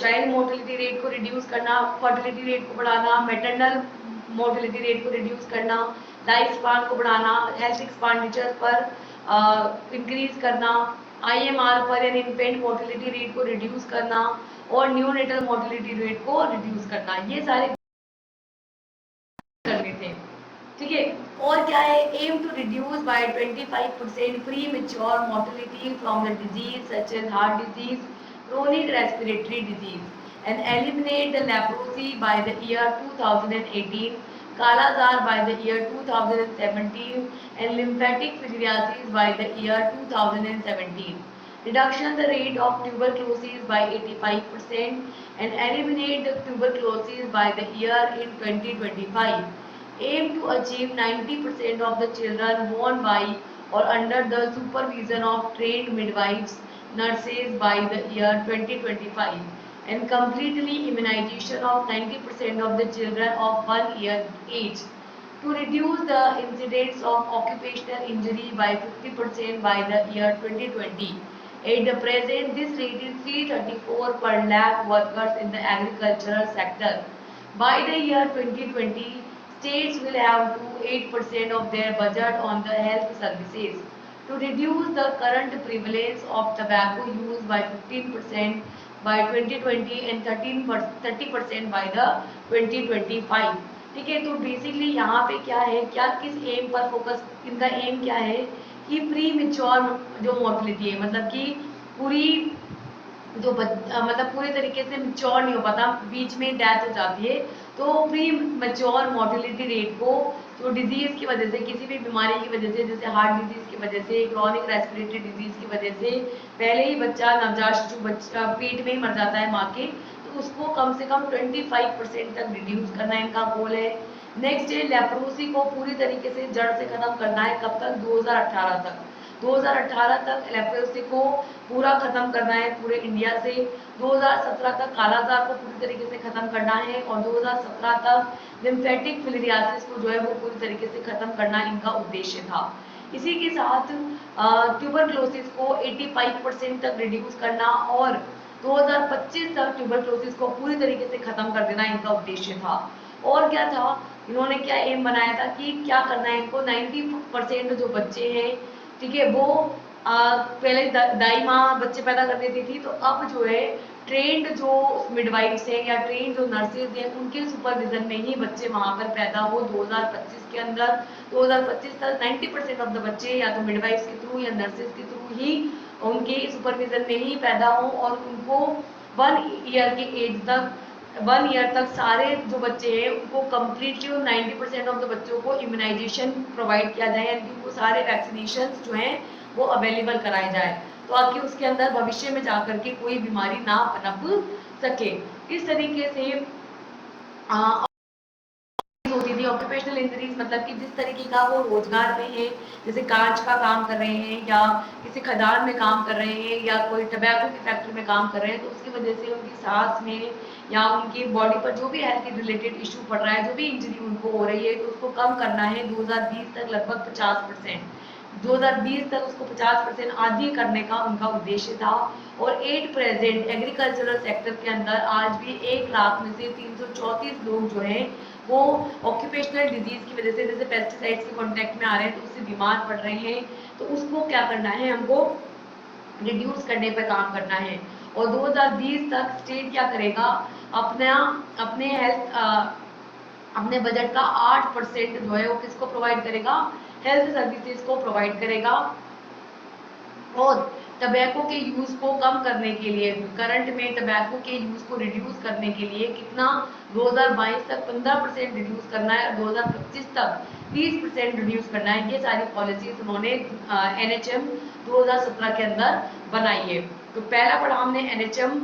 चाइल्ड मोर्टिलिटी रेट को रिड्यूस करना, फर्टिलिटी रेट को बढ़ाना, मैटरनल मोर्टिलिटी रेट को रिड्यूस करना, लाइफ स्पान को बढ़ाना, हेल्थ एक्सपेंडिचर पर इंक्रीज करना, IMR पर यानी इन्फेंट मोर्टिलिटी रेट को रिड्यूस करना, और न्यूनेटल मोर्टिलिटी रेट को रिड्यूस करना। ये सारे करने थे। ठीक है, और क्या है? Aim to reduce by 25% premature mortality from the disease such as heart disease, chronic respiratory disease, and eliminate the leprosy by the year 2018, Kala Azar by the year 2017, and lymphatic filariasis by the year 2017. Reduction the rate of tuberculosis by 85% and eliminate the tuberculosis by the year in 2025. Aim to achieve 90% of the children born by or under the supervision of trained midwives, nurses by the year 2025, and completely immunization of 90% of the children of 1 year age. To reduce the incidence of occupational injury by 50% by the year 2020. At the present, this rate is 334 per lakh workers in the agricultural sector. By the year 2020, states will have to 8% of their budget on the health services. To reduce the current prevalence of tobacco use by 15% by 2020 and 30% by the 2025. ठीक है, तो basically यहाँ पे क्या है, क्या किस M पर फोकस, इनका एम क्या है कि प्री मेच्योर जो मोर्टेलिटी है, मतलब कि पूरी जो मतलब पूरे तरीके से मेच्योर नहीं हो पाता, बीच में डेथ हो जाती है, तो प्री मेच्योर मोर्टेलिटी रेट को जो डिजीज की वजह से, किसी भी बीमारी की वजह से, जैसे हार्ट डिजीज की वजह से, क्रॉनिक रेस्पिरेटरी डिजीज की वजह से पहले ही बच्चा, नवजात शिशु बच्चा पेट में ही मर जाता है माँ के, तो उसको कम से कम 25% तक रिड्यूस करना इनका गोल है। नेक्स्ट है लेप्रोसी को पूरी तरीके से जड़ से खत्म करना है, कब तक? 2018 तक। 2018 तक लेप्रोसी को पूरा खत्म करना है पूरे इंडिया से। 2017 तक कालाजार को पूरी तरीके से खत्म करना है, और 2017 तक लिम्फेटिक फिलिरियासिस को जो है वो पूरी तरीके से खत्म करना इनका उद्देश्य था। इसी के साथ ट्यूबरक्लोसिस को 85% तक रिड्यूस करना, और 2025 तक ट्यूबरक्लोसिस को पूरी तरीके से खत्म कर देना इनका उद्देश्य था। और क्या था, इन्होंने क्या एम बनाया था कि क्या करना है इनको, 90% जो बच्चे हैं, ठीक है, वो पहले दाई माँ बच्चे पैदा कर देती थी, तो अब जो है ट्रेंड जो मिडवाइफ्स हैं या ट्रेंड जो नर्सेज हैं, उनके सुपरविजन में ही बच्चे वहां पर पैदा हो 2025 के अंदर। 2025 तक 90% ऑफ द बच्चे या तो मिडवाइफ्स के थ्रू या नर्सेज के थ्रू ही उनके सुपरविजन में ही पैदा हो, और उनको 1 ईयर के एज तक, 1 ईयर तक सारे जो बच्चे हैं उनको कम्प्लीटली 90% ऑफ द बच्चों को इम्यूनाइजेशन प्रोवाइड किया जाए, यानी उनको सारे वैक्सीनेशन जो हैं वो अवेलेबल कराए जाए, ताकि उसके अंदर भविष्य में जाकर के कोई बीमारी ना पनप सके। इस तरीके से होती थी ऑक्यूपेशनल इंजरीज, मतलब कि जिस तरीके का वो रोजगार में है, जैसे कांच का काम कर रहे हैं या किसी खदान में काम कर रहे हैं या कोई टबैको की फैक्ट्री में काम कर रहे हैं, तो उसकी वजह से उनकी सांस में या उनकी बॉडी पर जो भी हेल्थ रिलेटेड इश्यू पड़ रहा है, जो भी इंजरी उनको हो रही है, तो उसको कम करना है 2020 तक लगभग 50%। 2020 तक उसको 50% आधी करने का उनका उद्देश्य था। और एट प्रेजेंट एग्रीकल्चरल सेक्टर के अंदर आज भी 1 लाख में से 334 लोग जो हैं वो ऑक्यूपेशनल डिजीज की वजह से, जैसे पेस्टिसाइड्स के कांटेक्ट में आ रहे हैं तो उससे बीमार पड़ रहे हैं, तो उसको क्या करना है, हमको रिड्यूस करने पर काम करना है। और 2020 तक स्टेट क्या करेगा, अपना अपने हेल्थ अपने बजट का 8% जो है वो किसको प्रोवाइड करेगा, हेल्थ सर्विसेज को प्रोवाइड करेगा। और टबैको के यूज को कम करने के लिए, करंट में टबैको के यूज को रिड्यूस करने के लिए कितना, 2022 तक 15% रिड्यूस करना है, 2025 तक 30% रिड्यूस करना है। ये सारी पॉलिसीज उन्होंने NHM 2017 के अंदर बनाई है। तो पहला पढ़ा हमने NHM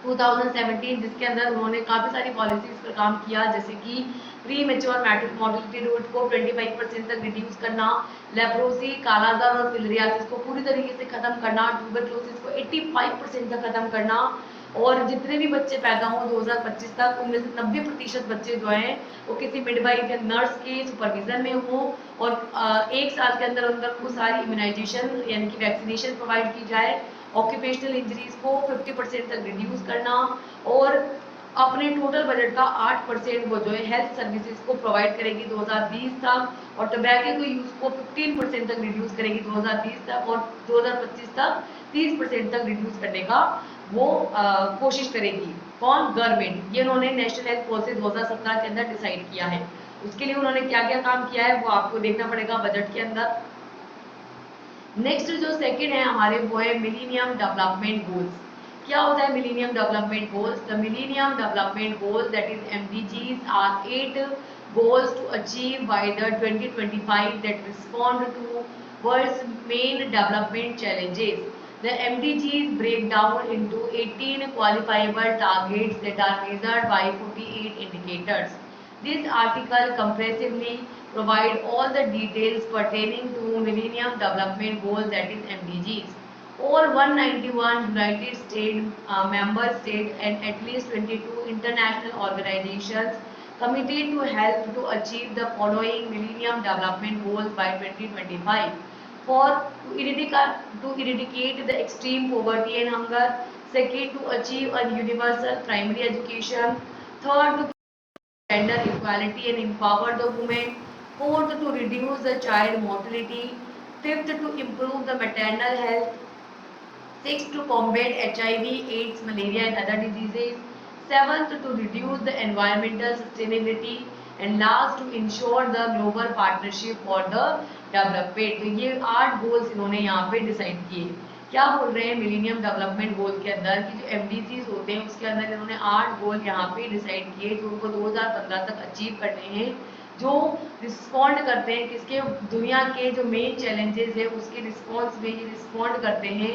2017, जिसके अंदर उन्होंने काफी सारी पॉलिसीज पर काम किया, जैसे कि प्री मेच्योर मोर्टेलिटी रेट को 25% तक रिड्यूस करना, लेप्रोसी, कालाजार और फिलरियासिस को पूरी तरीके से खत्म करना, ट्यूबरक्लोसिस को 85% तक खत्म करना, और जितने भी बच्चे पैदा हों 2025 तक, उनमें से 90% बच्चे जो हैं वो किसी मिडवाइफ या नर्स के सुपरविजन में हों, और 1 साल के अंदर अंदर वो सारी इम्यूनाइजेशन यानी कि वैक्सीनेशन प्रोवाइड की जाए। ऑक्यूपेशनल इंजरीज को 50% तक रिड्यूस करना, और अपने टोटल बजट का 8% वो जो है हेल्थ सर्विसेज को प्रोवाइड करेगी 2020 तक, और टबैको के यूज को 15% तक रिड्यूस करेगी 2020 तक, और 2025 तक 30% तक रिड्यूस करने का वो कोशिश करेगी। कौन? गवर्नमेंट। ये उन्होंने नेशनल हेल्थ पॉलिसी 2017 के अंदर डिसाइड किया है। उसके लिए उन्होंने क्या क्या काम किया है वो आपको देखना पड़ेगा बजट के अंदर। नेक्स्ट जो सेकंड है हमारे, वो है मिलीनियम डेवलपमेंट गोल्स। क्या होता है millennium development goals? The millennium development goals, that is MDGs, are 8 goals to achieve by the 2025 that respond to world's main development challenges. The MDGs break down into 18 qualifiable targets that are measured by 48 indicators. This article comprehensively provide all the details pertaining to Millennium Development Goals, that is MDGs. All 191 United States member states and at least 22 international organizations committed to help to achieve the following Millennium Development Goals by 2025. For to eradicate the extreme poverty and hunger. Second, to achieve a universal primary education. Third, to gender equality and empower the women. Fourth, to reduce the child mortality. Fifth, to improve the maternal health. Sixth, to combat HIV, AIDS, malaria and other diseases. Seventh, to reduce the environmental sustainability. And last, to ensure the global partnership for the development. तो ये 8 goals इन्होंने यहाँ पे decide किए। क्या बोल रहे हैं मिलेनियम डेवलपमेंट गोल के अंदर कि जो एमडीजीज होते हैं उसके अंदर इन्होंने 8 गोल यहाँ पे डिसाइड किए जो उनको 2015 तक अचीव करने हैं, जो रिस्पॉन्ड करते हैं किसके, दुनिया के जो मेन चैलेंजेस है उसके रिस्पॉन्स में ये रिस्पॉन्ड करते हैं।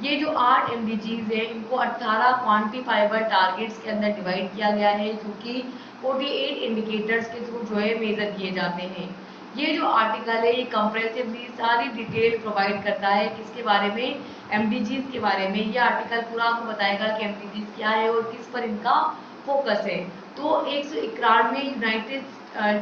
ये जो 8 एमडीजीज है इनको 18 क्वान्टिफाइबल टारगेट्स के अंदर डिवाइड किया गया है, जो कि 48 इंडिकेटर्स के थ्रू जो है मेजर किए जाते हैं। ये जो आर्टिकल है ये कंप्रेसिवली सारी डिटेल प्रोवाइड करता है किसके बारे में, एमडीजीज के बारे में। ये आर्टिकल पूरा आपको बताएगा कि एमडीजीज क्या है और किस पर इनका फोकस है। तो 191 यूनाइटेड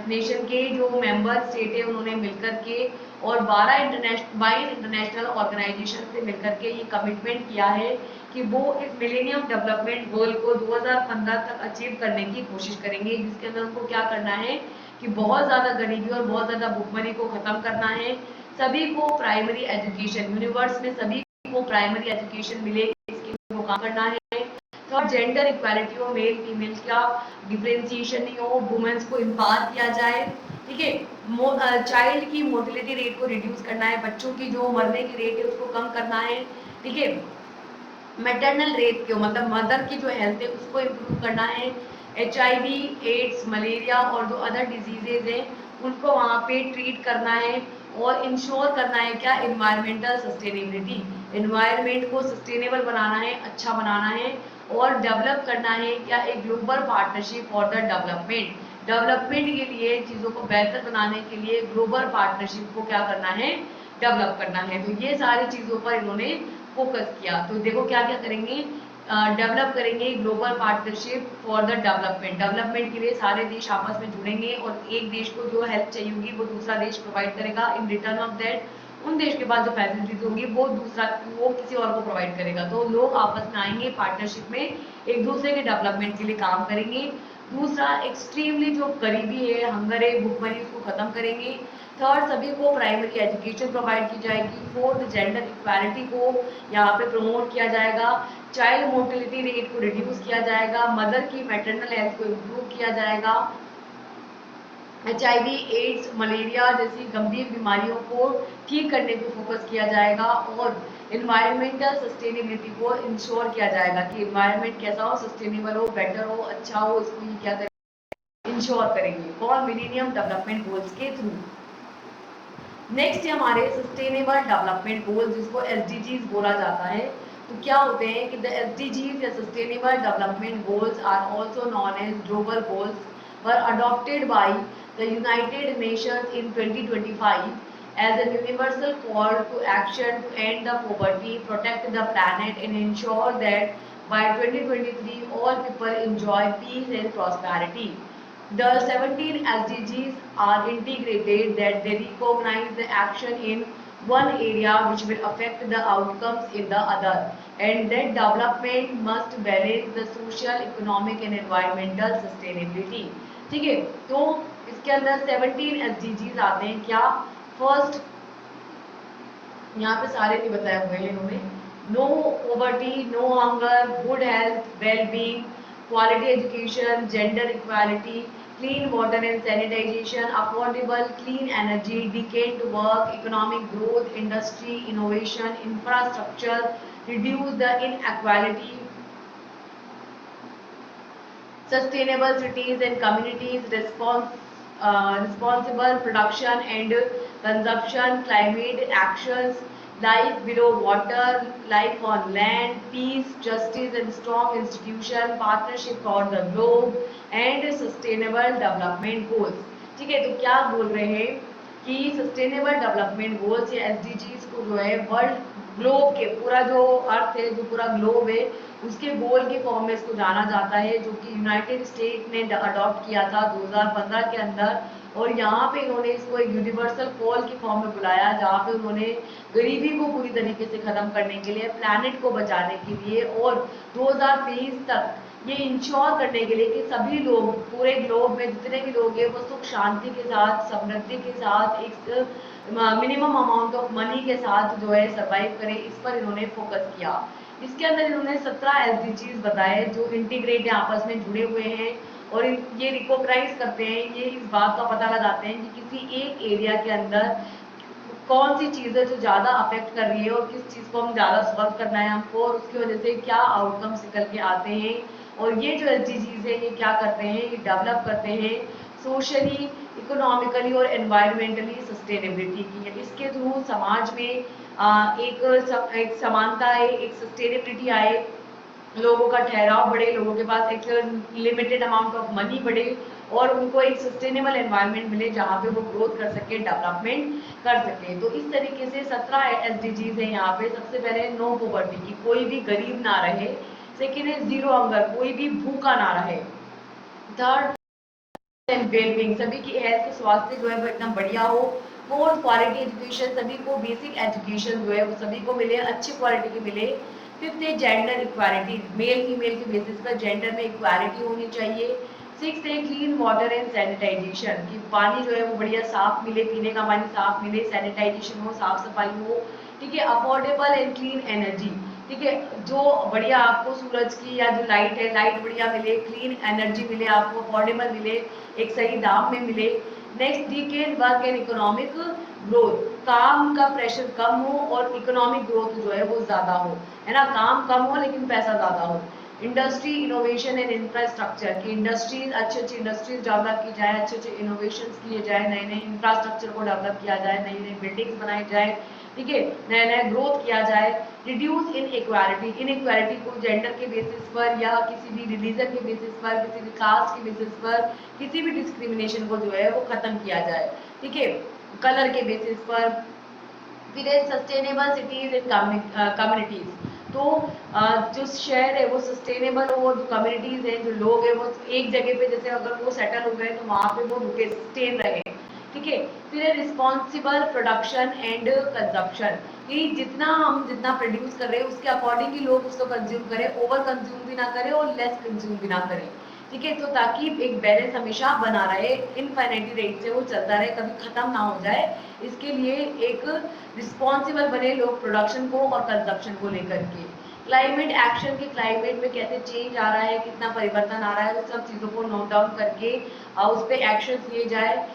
नेशन के जो मेंबर स्टेट है उन्होंने मिलकर के और 22 इंटरनेशनल ऑर्गेनाइजेशन से मिलकर के ये कमिटमेंट किया है कि वो इस मिलेनियम डेवलपमेंट गोल को 2015 तक अचीव करने की कोशिश करेंगे, जिसके अंदर उनको क्या करना है कि बहुत ज़्यादा गरीबी और बहुत ज़्यादा भुखमरी को ख़त्म करना है। सभी को प्राइमरी एजुकेशन, यूनिवर्स में सभी को प्राइमरी एजुकेशन मिले इसके लिए वो काम करना है। थर्ड, जेंडर इक्वालिटी हो, मेल फीमेल का डिफ्रेंसिएशन नहीं हो, वुमेन्स को एम्पावर किया जाए। ठीक है, चाइल्ड की मोर्टेलिटी रेट को रिड्यूस करना है, बच्चों की जो मरने की रेट है उसको कम करना है। ठीक है, मैटरनल रेट क्यों, मतलब मदर की जो हेल्थ है उसको इम्प्रूव करना है। HIV, एड्स, मलेरिया और जो अदर डिजीजेज हैं उनको वहाँ पे ट्रीट करना है और इंश्योर करना है क्या, इन्वायरमेंटल सस्टेनेबिलिटी, इन्वायरमेंट को सस्टेनेबल बनाना है, अच्छा बनाना है और डेवलप करना है क्या, एक global partnership for the development. Development के लिए चीज़ों को बेहतर बनाने के लिए ग्लोबल पार्टनरशिप को क्या करना है, डेवलप करना है। तो ये सारी चीज़ों पर इन्होंने फोकस किया। तो देखो क्या क्या करेंगे, डेवलप करेंगे global partnership for the development. Development के लिए सारे देश आपस में जुड़ेंगे और एक देश को जो हेल्प चाहिए होगी वो दूसरा देश प्रोवाइड करेगा। इन रिटर्न ऑफ दैट उन देश के पास जो फैसिलिटीज होंगी वो किसी और को प्रोवाइड करेगा। तो लोग आपस में आएंगे पार्टनरशिप में, एक दूसरे के डेवलपमेंट के लिए काम करेंगे। दूसरा, एक्सट्रीमली जो गरीबी है, हंगर है, भूखमरी, उसको खत्म करेंगे। थर्ड, सभी को प्राइमरी एजुकेशन प्रोवाइड की जाएगी। फोर्थ, जेंडर इक्वालिटी को यहाँ पे प्रमोट किया जाएगा। चाइल्ड मोर्टेलिटी रेट को रिड्यूस किया जाएगा। मदर की मैटरनल हेल्थ को इम्प्रूव किया जाएगा। HIV, एड्स, मलेरिया जैसी गंभीर बीमारियों को ठीक करने पे फोकस किया जाएगा और इन्वायरमेंटल सस्टेनेबिलिटी को इंश्योर किया जाएगा कि इन्वायरमेंट कैसा हो, सस्टेनेबल हो, बेटर हो, अच्छा हो, इसको ये क्या करेंगे, इंश्योर करेंगे कौन, मिलेनियम डेवलपमेंट गोल्स के थ्रू। नेक्स्ट है हमारे सस्टेनेबल डेवलपमेंट गोल्स, जिसको SDGs बोला जाता है। तो क्या होते हैं कि द SDGs या sustainable development goals are also known as global goals were adopted by the United Nations in 2025 as a universal call to action to end the poverty, protect the planet and ensure that by 2023 all people enjoy peace and prosperity. The 17 SDGs are integrated that they recognize the action in one area which will affect the outcomes in the other, and that development must balance the social, economic and environmental sustainability. ठीक है, तो इसके अंदर 17 SDGs आते हैं। क्या, first, यहाँ पे सारे नहीं बताए हुए हैं इन्होंने, no poverty, no hunger, good health, well being, quality education, gender equality, clean water and sanitization, affordable clean energy, decent work, economic growth, industry, innovation, infrastructure, reduce the inequality, sustainable cities and communities, responsible production and consumption, climate actions, life below water, life on land, peace, justice and strong institution, partnership for the globe and sustainable development goals. ठीक है, तो क्या बोल रहे हैं कि sustainable development goals या SDGs को जो है वर्ल्ड ग्लोब के, पूरा जो अर्थ है, जो पूरा ग्लोब है, उसके गोल के फॉर्म में इसको जाना जाता है, जो कि यूनाइटेड स्टेट ने अडॉप्ट किया था 2015 के अंदर। और यहाँ पे इन्होंने इसको एक यूनिवर्सल कॉल की फॉर्म में बुलाया, जहाँ पे उन्होंने गरीबी को पूरी तरीके से खत्म करने के लिए, प्लैनेट को बचाने के लिए और 2023 तक ये इंश्योर करने के लिए कि सभी लोग पूरे ग्लोब में जितने भी लोग हैं वो सुख शांति के साथ, समृद्धि के साथ, एक मिनिमम अमाउंट ऑफ मनी के साथ जो है सर्वाइव करें, इस पर इन्होंने फोकस किया। इसके अंदर इन्होंने 17 SDGs बताए जो इंटीग्रेट आपस में जुड़े हुए हैं और ये रिकॉग्नाइज करते हैं, ये इस बात का पता लगाते हैं कि किसी एक एरिया के अंदर कौन सी चीज़ है जो ज़्यादा अफेक्ट कर रही है और किस चीज़ को हम ज़्यादा सॉल्व करना है हमको, और उसकी वजह से क्या आउटकम्स निकल के आते हैं। और ये जो एसडीजीज है ये क्या करते हैं, ये डेवलप करते हैं सोशली, इकोनॉमिकली और एनवायरमेंटली सस्टेनेबिलिटी की। इसके थ्रू समाज में एक समानता आए, एक सस्टेनेबिलिटी आए, लोगों का ठहराव बढ़े, लोगों के पास एक लिमिटेड अमाउंट ऑफ मनी बढ़े और उनको एक सस्टेनेबल एनवायरनमेंट मिले जहाँ पे वो ग्रोथ कर सके, डेवलपमेंट कर सके। तो इस तरीके से 17 एसडीजीज है यहाँ पे। सबसे पहले नो पॉवर्टी की, कोई भी गरीब ना रहे। सेकेंड है जीरो हंगर, कोई भी भूखा ना रहे। थर्ड एंड वेलबींग, सभी की हेल्थ, स्वास्थ्य जो है वो एकदम बढ़िया हो। फोर्थ क्वालिटी एजुकेशन, सभी को बेसिक एजुकेशन जो है वो सभी को मिले, अच्छी क्वालिटी की मिले। फिफ्थ है जेंडर इक्वालिटी, मेल फीमेल के बेसिस पर जेंडर में इक्वालिटी होनी चाहिए। सिक्स है क्लीन वाटर एंड सैनिटाइजेशन, कि पानी जो है वो बढ़िया साफ मिले, पीने का पानी साफ मिले, सैनिटाइजेशन हो, साफ सफाई हो। ठीक है, अफोर्डेबल एंड क्लीन एनर्जी, ठीक है, जो बढ़िया आपको सूरज की या जो लाइट है, लाइट बढ़िया मिले, क्लीन एनर्जी मिले, आपको अफोर्डेबल मिले, एक सही दाम में मिले। Next decade work and economic growth, काम का प्रेशर कम हो और इकोनॉमिक ग्रोथ जो है वो ज्यादा हो, है ना, काम कम हो लेकिन पैसा ज्यादा हो। इंडस्ट्री इनोवेशन एंड इंफ्रास्ट्रक्चर, की इंडस्ट्रीज, अच्छी अच्छी इंडस्ट्रीज डेवलप की जाए, अच्छे अच्छे इनोवेशन किए जाए, नए नए इंफ्रास्ट्रक्चर को डेवलप किया जाए, नई नई बिल्डिंग्स बनाई जाए, ठीक है, नया नया ग्रोथ किया जाए। Reduce in equality, in equality को जेंडर के बेसिस पर या किसी भी रिलीजन के बेसिस पर, किसी भी कास्ट के बेसिस पर, किसी भी डिस्क्रिमिनेशन को जो है वो खत्म किया जाए, ठीक है, कलर के बेसिस पर। फिर है सस्टेनेबल सिटीज एंड कम्युनिटीज, तो जो शहर है वो सस्टेनेबल हो, जो कम्युनिटीज हैं, जो लोग हैं वो एक जगह पे जैसे अगर वो सेटल हो गए तो वहां पे वो रुके, सस्टेन रहे, ठीक है। फिर है रिस्पॉन्सिबल प्रोडक्शन एंड कंजप्शन, कि जितना प्रोड्यूस कर रहे हैं उसके अकॉर्डिंग ही लोग उसको कंज्यूम करें, ओवर कंज्यूम भी ना करें और लेस कंज्यूम भी ना करें, ठीक है, तो ताकि एक बैलेंस हमेशा बना रहे, इनफाइनाइटी रेट से वो चलता रहे, कभी खत्म ना हो जाए। इसके लिए एक रिस्पॉन्सिबल बने लोग प्रोडक्शन को और कंजप्शन को लेकर के। क्लाइमेट एक्शन, के क्लाइमेट में कैसे चेंज आ रहा है, कितना परिवर्तन आ रहा है, उस सब चीज़ों को नोट डाउन करके उस पर एक्शन लिए जाए।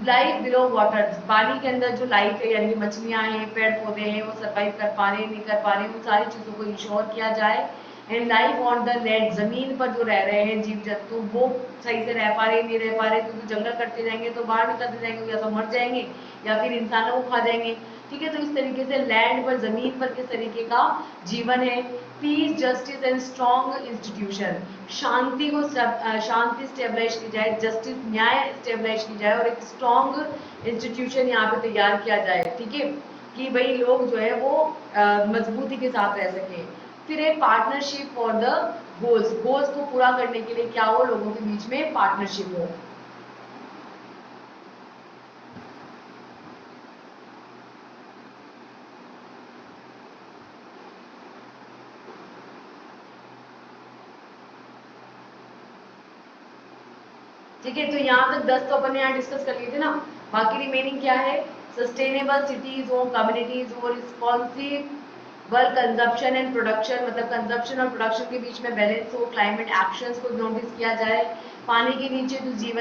लाइफ बिलो वाटर, पानी के अंदर जो लाइफ है, यानी कि मछलियां हैं, पेड़ पौधे हैं, वो सर्वाइव कर पा रहे हैं, नहीं कर पा रहे हैं, उन सारी चीज़ों को इंश्योर किया जाए। And life on the land, जमीन पर जो रह रहे हैं जीव जंतु, वो सही से रह पा रहे, नहीं रह पा रहे, क्योंकि जंगल कटते जाएंगे तो बाहर निकलते जाएंगे, या तो मर जाएंगे या फिर इंसानों को खा जाएंगे, ठीक है। तो इस तरीके से लैंड पर, जमीन पर किस तरीके का जीवन है। Peace, justice and strong institution, शांति को शांति स्टेबलाइज की जाए, जस्टिस न्याय स्टेबलाइज की जाए और एक स्ट्रॉन्ग इंस्टीट्यूशन यहाँ पे तैयार किया जाए, ठीक है, कि भाई लोग जो है वो मजबूती के साथ रह सके। फिर एक partnership for the goals, goals को पूरा करने के लिए क्या हो, लोगों के बीच में पार्टनरशिप हो। ठीक है, तो यहाँ तक 10 तो अपन ने यहाँ डिस्कस कर लिए थे ना। बाकी रिमेनिंग क्या है, सस्टेनेबल सिटीज हो, कम्युनिटीज हो, रिस्पॉन्सिबल कंजप्शन एंड प्रोडक्शन, मतलब कंजप्शन और प्रोडक्शन के बीच में बैलेंस हो, क्लाइमेट एक्शंस को नोटिस किया जाए, पानी के नीचे जो जीवन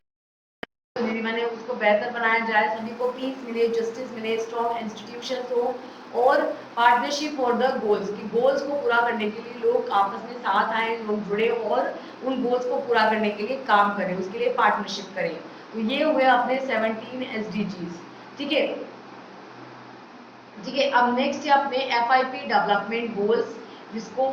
है उसको बेहतर बनाया जाए, सभी को पीस मिले, जस्टिस मिले, स्ट्रॉन्ग इंस्टीट्यूशन हो, और पार्टनरशिप फॉर द गोल्स, की गोल्स को पूरा करने के लिए लोग आपस में साथ आए, लोग जुड़े और उन गोल्स को पूरा करने के लिए काम करें, उसके लिए पार्टनरशिप करें। तो ये हुए अपने 17 एसडीजीज, ठीक है। ठीक है, अब नेक्स्ट है अपने FIP डेवलपमेंट गोल्स, जिसको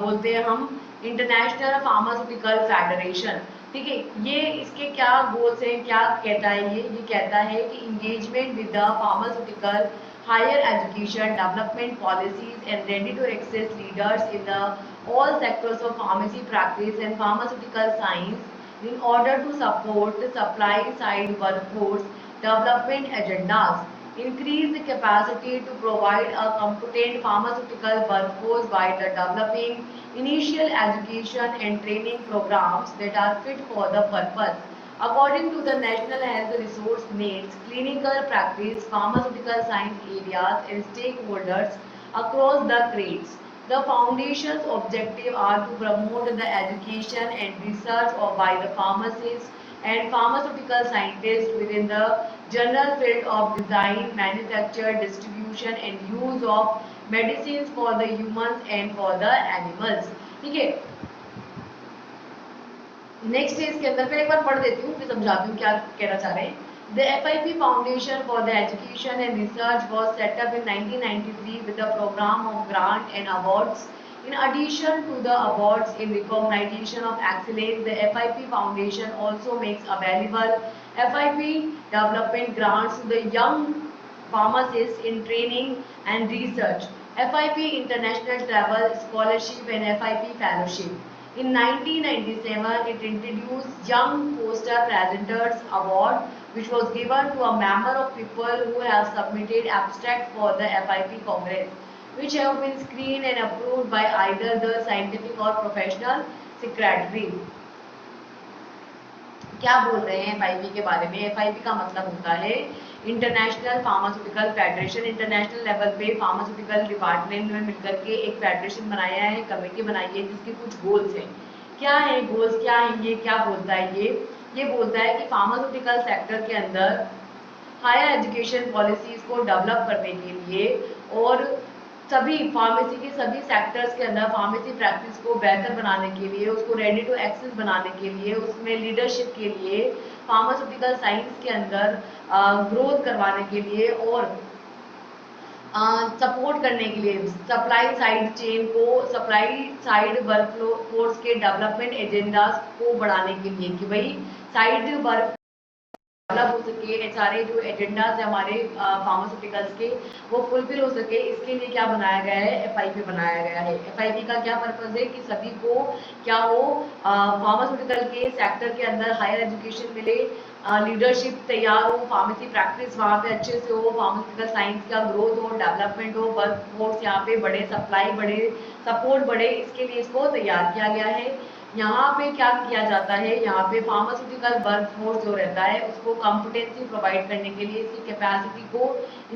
बोलते हैं हम इंटरनेशनल फार्मास्यूटिकल फेडरेशन, ठीक है। ये इसके क्या गोल्स हैं, क्या कहता है, ये कहता है कि engagement with the pharmaceutical higher education development policies and ready to access leaders in the all sectors of pharmacy practice and pharmaceutical science in order to support the supply side workforce development agendas, increase the capacity to provide a competent pharmaceutical workforce by the developing initial education and training programs that are fit for the purpose. According to the National Health Resource needs, clinical practice, pharmaceutical science areas and stakeholders across the grades. The foundation's objectives are to promote the education and research of by the pharmacists and pharmaceutical scientists within the general field of design, manufacture, distribution and use of medicines for the humans and for the animals. ठीक है, next है इसके अंदर, मैं एक बार पढ़ देती हूँ फिर समझाती हूँ क्या कहना चाह रहे हैं. The FIP Foundation for the Education and Research was set up in 1993 with a program of grant and awards. In addition to the awards in recognition of excellence, the FIP Foundation also makes available FIP development grants to the young pharmacists in training and research, FIP International Travel Scholarship and FIP Fellowship. In 1997, it introduced Young Poster Presenters Award, which was given to a member of people who have submitted abstract for the FIP Congress, which have been screened and approved by either the scientific or professional secretary. क्या बोल रहे हैं FIP के बारे में? FIP का मतलब होता है international pharmaceutical federation. International level पे फार्मास्यूटिकल डिपार्टमेंट में मिलकर के एक फेडरेशन बनाया है, कमेटी बनाई है जिसके कुछ गोल्स हैं. क्या है गोल्स, क्या है ये, क्या बोलता है ये बोलता है कि फार्मास्यूटिकल सेक्टर के अंदर हायर एजुकेशन पॉलिसीज को डेवलप करने के लिए और सभी फार्मेसी के सभी सेक्टर्स के अंदर फार्मेसी प्रैक्टिस को बेहतर बनाने के लिए, उसको रेडी टू एक्सेस बनाने के लिए, उसमें लीडरशिप के लिए, फार्मास्यूटिकल साइंस के अंदर ग्रोथ करवाने के लिए और सपोर्ट करने के लिए सप्लाई साइड चेन को, सप्लाई साइड वर्क फोर्स के डेवलपमेंट एजेंडास को बढ़ाने के लिए कि भाई साइड वर्क डेवलप हो सके, सारे जो एजेंडाज है हमारे फार्मास्यूटिकल्स के वो फुलफिल हो सके, इसके लिए क्या बनाया गया है, FIP बनाया गया है. FIP का क्या पर्पज है कि सभी को क्या हो, फार्मास्यूटिकल के सेक्टर के अंदर हायर एजुकेशन मिले, लीडरशिप तैयार हो, फार्मेसी प्रैक्टिस वहाँ पे अच्छे से हो, फार्मास्यूटिकल साइंस का ग्रोथ हो, डेवलपमेंट हो, वर्क फोर्स यहाँ पे बढ़े, सप्लाई बढ़े, सपोर्ट बढ़े, इसके लिए इसको तैयार किया गया है. यहाँ पे क्या किया जाता है, यहाँ पे फार्मास्यूटिकल वर्क फोर्स जो रहता है उसको कॉम्पिटेंसी प्रोवाइड करने के लिए इसकी कैपेसिटी को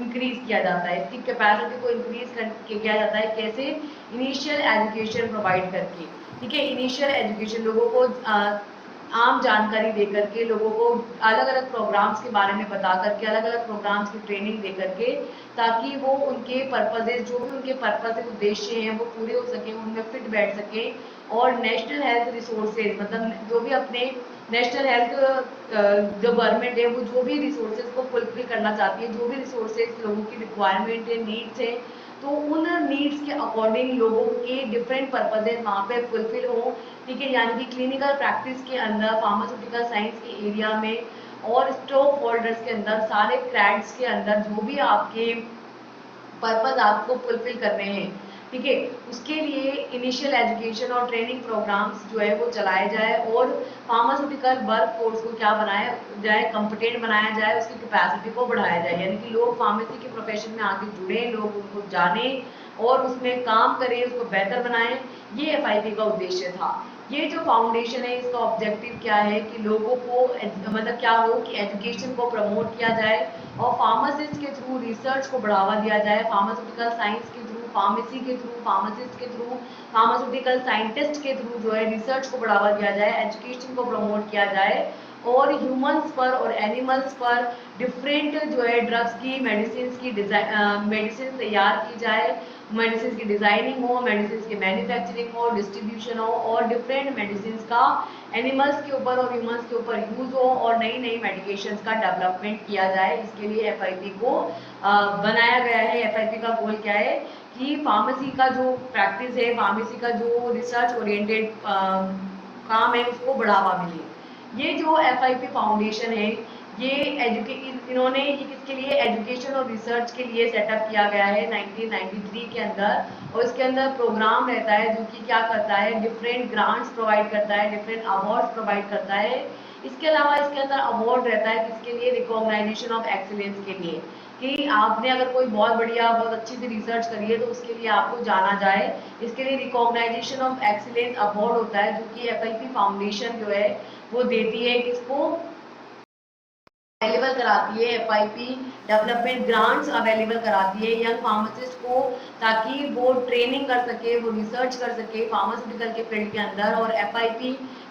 इंक्रीज किया जाता है. इसकी कैपेसिटी को इंक्रीज करके किया जाता है कैसे, इनिशियल एजुकेशन प्रोवाइड करके. ठीक है, इनिशियल एजुकेशन लोगों को आम जानकारी दे करके, लोगों को अलग अलग प्रोग्राम्स के बारे में बता करके, अलग अलग प्रोग्राम्स की ट्रेनिंग दे करके, ताकि वो उनके पर्पजेज जो भी उनके पर्पज उद्देश्य हैं वो पूरे हो सके, उनमें फिट बैठ सके. और नेशनल हेल्थ रिसोर्सेज मतलब जो भी अपने नेशनल हेल्थ जो गवर्नमेंट है वो जो भी रिसोर्सेज को फुलफिल करना चाहती है, जो भी रिसोर्सेज लोगों की रिक्वायरमेंट है, नीड्स है, तो उन नीड्स के अकॉर्डिंग लोगों के डिफरेंट पर्पजेज वहाँ पे फुलफिल हो. ठीक है, यानी कि क्लिनिकल प्रैक्टिस के अंदर, फार्मास्यूटिकल साइंस के एरिया में और स्टॉक होल्डर्स के अंदर, सारे क्रैड्स के अंदर जो भी आपके पर्पज आपको फुलफिल करने हैं, ठीक है, उसके लिए इनिशियल एजुकेशन और ट्रेनिंग प्रोग्राम्स जो है वो चलाए जाए और फार्मास्यूटिकल वर्क फोर्स को क्या बनाया जाए, कॉम्पिटेंट बनाया जाए, उसकी कैपेसिटी को बढ़ाया जाए, यानी कि लोग फार्मेसी के प्रोफेशन में आके जुड़े, लोग उनको जाने और उसमें काम करें, उसको बेहतर बनाएं. ये FIP का उद्देश्य था. ये जो फाउंडेशन है इसका ऑब्जेक्टिव क्या है कि लोगों को मतलब क्या हो कि एजुकेशन को प्रमोट किया जाए और फार्मासिस्ट के थ्रू रिसर्च को बढ़ावा दिया जाए, फार्मास्यूटिकल साइंस के थ्रू, फार्मेसी के थ्रू, फार्मासिस्ट के थ्रू, फार्मास्यूटिकल साइंटिस्ट के थ्रू जो है रिसर्च को बढ़ावा दिया जाए, एजुकेशन को प्रमोट किया जाए और ह्यूमंस पर और एनिमल्स पर डिफरेंट जो है ड्रग्स की, मेडिसिन तैयार की जाए, मेडिसिन की डिजाइनिंग हो, मेडिसिन की मैन्युफैक्चरिंग हो, डिस्ट्रीब्यूशन हो और डिफरेंट मेडिसिन का एनिमल्स के ऊपर और ह्यूमंस के ऊपर यूज हो और नई नई मेडिकेशंस का डेवलपमेंट किया जाए. इसके लिए FIP को बनाया गया है. FIP का गोल क्या है कि फार्मेसी का जो प्रैक्टिस है, फार्मेसी का जो रिसर्च ओरिएंटेड काम है उसको बढ़ावा मिले. ये जो FIP फाउंडेशन है ये इन्होंने ये किसके लिए, एजुकेशन और रिसर्च के लिए सेटअप किया गया है 1993 के अंदर. और इसके अंदर प्रोग्राम रहता है जो कि क्या करता है, डिफरेंट ग्रांट्स प्रोवाइड करता है, डिफरेंट अवार्ड्स प्रोवाइड करता है. इसके अलावा इसके अंदर अवार्ड रहता है किसके लिए, रिकॉग्नाइजेशन ऑफ एक्सीलेंस के लिए, कि आपने अगर कोई बहुत बढ़िया बहुत अच्छी सी रिसर्च करी है तो उसके लिए आपको जाना जाए. इसके लिए रिकॉग्नाइजेशन ऑफ एक्सीलेंस अवार्ड होता है जो कि FIP फाउंडेशन जो है वो देती है, किसको अवेलेबल कराती है. FIP डेवलपमेंट ग्रांट्स अवेलेबल कराती है यंग फार्मासिस्ट को ताकि वो ट्रेनिंग कर सके, वो रिसर्च कर सके फार्मास्यूटिकल के फील्ड के अंदर। और FIP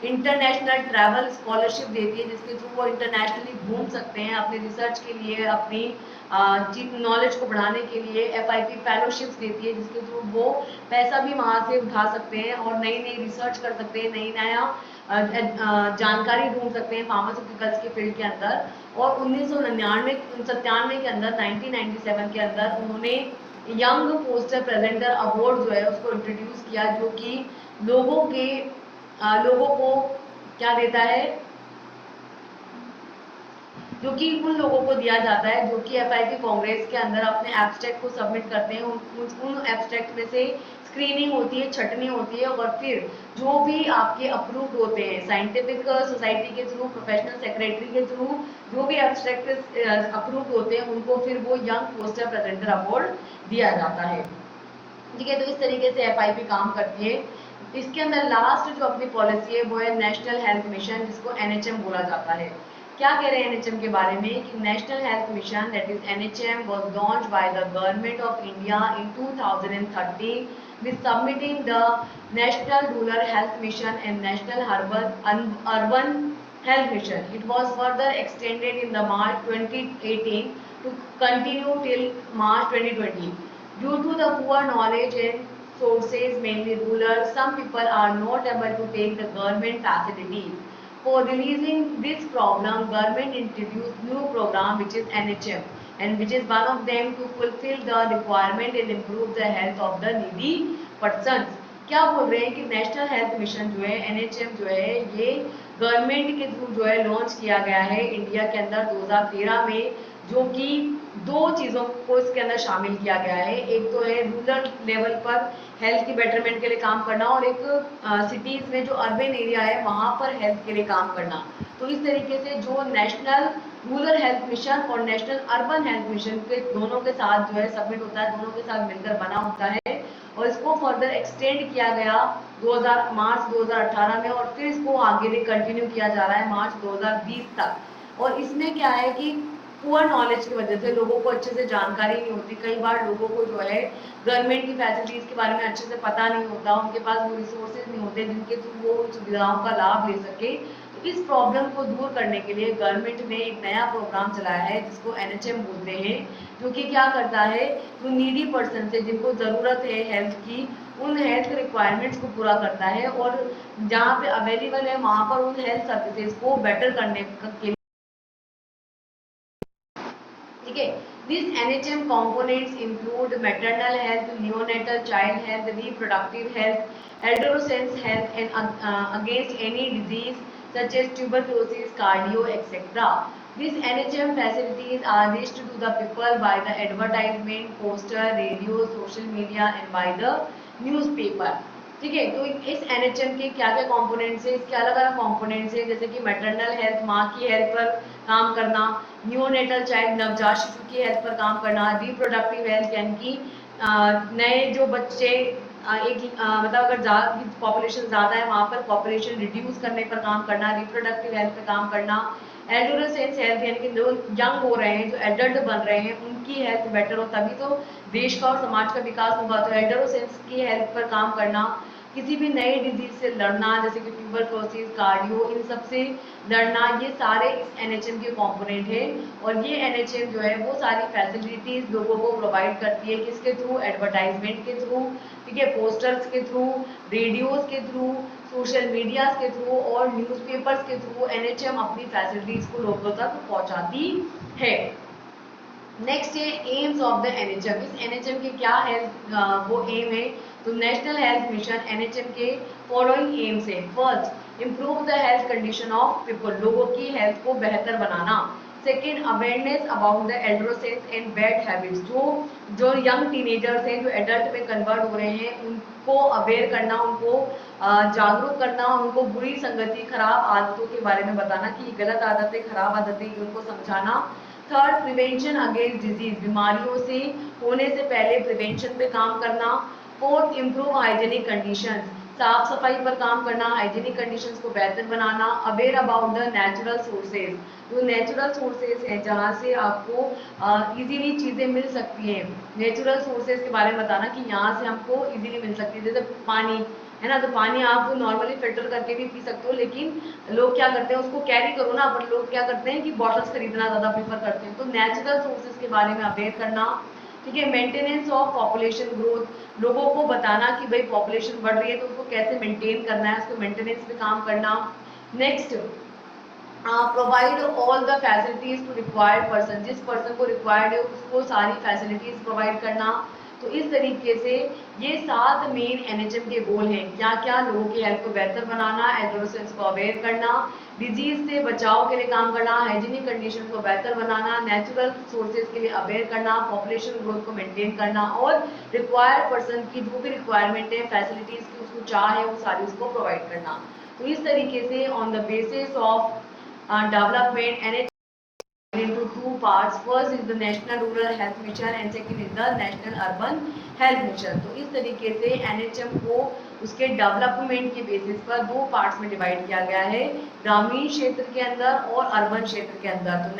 इंटरनेशनल ट्रैवल स्कॉलरशिप देती है जिसके थ्रू वो इंटरनेशनली घूम सकते हैं अपने रिसर्च के लिए, अपनी नॉलेज को बढ़ाने के लिए। FIP फेलोशिप्स देती है जिसके थ्रू वो पैसा भी वहाँ से उठा सकते हैं और नई नई रिसर्च कर सकते हैं, नई नया जानकारी ढूंढ सकते हैं फार्मास्यूटिकल्स के फील्ड के अंदर। और 1997 के अंदर 1997 के अंदर उन्होंने यंग पोस्टर प्रेजेंटर अवार्ड जो है उसको इंट्रोड्यूस किया, जो कि लोगों को क्या देता है, जो कि उन लोगों को दिया जाता है जो कि FIP कांग्रेस के अंदर अपने एब्स्ट्रैक्ट को सबमिट करते हैं। उन एब्स्ट्रैक्ट में से स्क्रीनिंग होती है, छटनी होती है, और फिर जो भी आपके अप्रूव्ड होते हैं साइंटिफिक सोसाइटी के थ्रू, प्रोफेशनल सेक्रेटरी के थ्रू, जो भी एब्स्ट्रैक्ट अप्रूव्ड होते हैं उनको फिर वो यंग पोस्टर प्रेजेंटर अवार्ड दिया जाता है। ठीक है, तो इस तरीके से FIP काम करती है। इसके अंदर लास्ट जो अपनी पॉलिसी है वो है नेशनल हेल्थ मिशन, जिसको NHM बोला जाता है। क्या कह रहे हैं NHM के बारे में कि national health mission that is NHM was launch by the government of India in 2013 with submitting the National Rural Health Mission and National Urban Health Mission. It was further extended in the March 2018 to continue till March 2020. Due to the poor knowledge and sources, mainly rural, some people are not able to take the government facilities. For releasing this problem, government introduced new program which is NHM, and which is one of them to fulfill the requirement and improve the health of the needy persons. क्या बोल रहे हैं कि national health mission जो है NHM जो है ये गवर्नमेंट के थ्रू जो है लॉन्च किया गया है इंडिया के अंदर 2013 में, जो कि दो चीज़ों को इसके अंदर शामिल किया गया है। एक तो है रूरल लेवल पर हेल्थ की बेटरमेंट के लिए काम करना, और एक सिटीज़ में जो अर्बन एरिया है वहाँ पर हेल्थ के लिए काम करना। तो इस तरीके से जो नेशनल रूरल हेल्थ मिशन और नेशनल अर्बन हेल्थ मिशन के दोनों के साथ जो है सबमिट होता है, दोनों के साथ मिलकर बना होता है, और इसको फर्दर एक्सटेंड किया गया मार्च 2018 में, और फिर इसको आगे भी कंटिन्यू किया जा रहा है मार्च 2020 तक। और इसमें क्या है कि पुअर नॉलेज की वजह से लोगों को अच्छे से जानकारी नहीं होती, कई बार लोगों को जो है गवर्नमेंट की फैसिलिटीज़ के बारे में अच्छे से पता नहीं होता, उनके पास वो रिसोर्सेज नहीं होते जिनके थ्रू वो उन सुविधाओं का लाभ ले सके। तो इस प्रॉब्लम को दूर करने के लिए गवर्नमेंट ने एक नया प्रोग्राम चलाया है जिसको NHM बोलते हैं, जो कि क्या करता है, जो नीडी पर्सन से जिनको ज़रूरत है हेल्थ की, उन हेल्थ रिक्वायरमेंट्स को पूरा करता है, और जहाँ पे अवेलेबल है वहाँ पर उन हेल्थ सर्विसेज को बेटर करने के, ठीक है। These NHM components include maternal health, neonatal child health, reproductive health, adolescent health, and against any disease such as tuberculosis, cardio, etc. These NHM facilities are reached to the people by the advertisement, poster, radio, social media, and by the newspaper. ठीक है, तो इस NHM के क्या क्या components है, इसके अलग अलग कंपोनेंट्स है, जैसे कि मैटरनल हेल्थ, माँ की हेल्थ पर काम करना, नियोनेटल चाइल्ड नवजात शिशु की हेल्थ पर काम करना, रिप्रोडक्टिव हेल्थ यानी कि नए जो बच्चे मतलब अगर पॉपुलेशन ज़्यादा है वहाँ पर पॉपुलेशन रिड्यूस करने पर काम करना, रिप्रोडक्टिव हेल्थ पर काम करना, एडोलेसेंस हेल्थ यानी कि जो यंग हो रहे हैं, जो एडल्ट बन रहे हैं, उनकी हेल्थ बेटर हो तभी तो देश का और समाज का विकास होगा। तो एडोलेसेंस की हेल्थ पर काम करना, किसी भी नई डिजीज से लड़ना जैसे कि ट्यूबरक्लोसिस, कार्डियो, इन सब से लड़ना, ये सारे इस NHM के कंपोनेंट है। और ये NHM जो है वो सारी फैसिलिटीज लोगों को प्रोवाइड करती है, किसके थ्रू, एडवर्टाइजमेंट के थ्रू, ठीक है, पोस्टर्स के थ्रू, रेडियोज के थ्रू, सोशल मीडिया के थ्रू और न्यूज़पेपर्स के थ्रू NHM अपनी फैसिलिटीज को लोगों तक पहुंचाती है। नेक्स्ट है एम्स ऑफ द NHM। इस NHM के क्या है वो एम है, तो नेशनल हेल्थ मिशन NHM के फॉलोइंग एम्स है। First, improve the health condition of people, लोगों की हेल्थ को बेहतर बनाना। Second, awareness about the adolescence and bad habits, जो यंग टीनेजर्स हैं जो एडल्ट में कन्वर्ट हो रहे हैं उनको अवेयर करना, उनको जागरूक करना, उनको बुरी संगति, खराब आदतों के बारे में बताना कि ये गलत आदतें, खराब आदतें, उनको समझाना। थर्ड, प्रिवेंशन अगेंस्ट डिजीज, बीमारियों से होने से पहले प्रिवेंशन पे काम करना। फोर्थ, इम्प्रूव हाइजेनिक कंडीशंस, साफ सफाई पर काम करना, हाइजीनिक कंडीशंस को बेहतर बनाना, aware about the natural sources, जो नेचुरल सोर्सेज हैं जहाँ से आपको इजीली चीज़ें मिल सकती हैं, नेचुरल सोर्सेज के बारे में बताना कि यहाँ से हमको इजीली मिल सकती है, जैसे पानी है ना, तो पानी आप नॉर्मली फिल्टर करके भी पी सकते हो, लेकिन लोग क्या करते हैं उसको कैरी करो ना, पर लोग क्या करते हैं कि बॉटल्स खरीदना ज़्यादा प्रीफर करते हैं। तो नेचुरल सोर्सेज के बारे में अवेयर करना, ठीक है। मेंटेनेंस ऑफ पॉपुलेशन ग्रोथ, लोगों को बताना कि भाई पॉपुलेशन बढ़ रही है तो उसको कैसे मेंटेन करना है, उसको मेंटेनेंस पे काम करना। Next, provide all the facilities to required person, जिस पर्सन को रिक्वायर्ड है उसको सारी फैसिलिटीज प्रोवाइड करना। तो इस तरीके से ये 7 मेन एनएचएम के गोल हैं। क्या क्या? लोगों की हेल्थ को बेहतर बनाना, एडोलेसेंट्स को अवेयर करना, डिजीज से बचाव के लिए काम करना, हाइजीनिक कंडीशन को बेहतर बनाना, नेचुरल सोर्सेज के लिए अवेयर करना, पॉपुलेशन ग्रोथ को मेंटेन करना और रिक्वायर्ड पर्सन की जो भी रिक्वायरमेंट है, फैसिलिटीज की उसको चाह है वो सारी उसको प्रोवाइड करना। तो इस तरीके से on the basis of development NH into two parts. First is the National Rural Health Mission and second is the National Urban Health Mission. तो इस तरीके से NHM को उसके डेवलपमेंट के बेसिस पर दो पार्ट्स में डिवाइड किया गया है, ग्रामीण क्षेत्र के अंदर और अर्बन क्षेत्र के अंदर। तो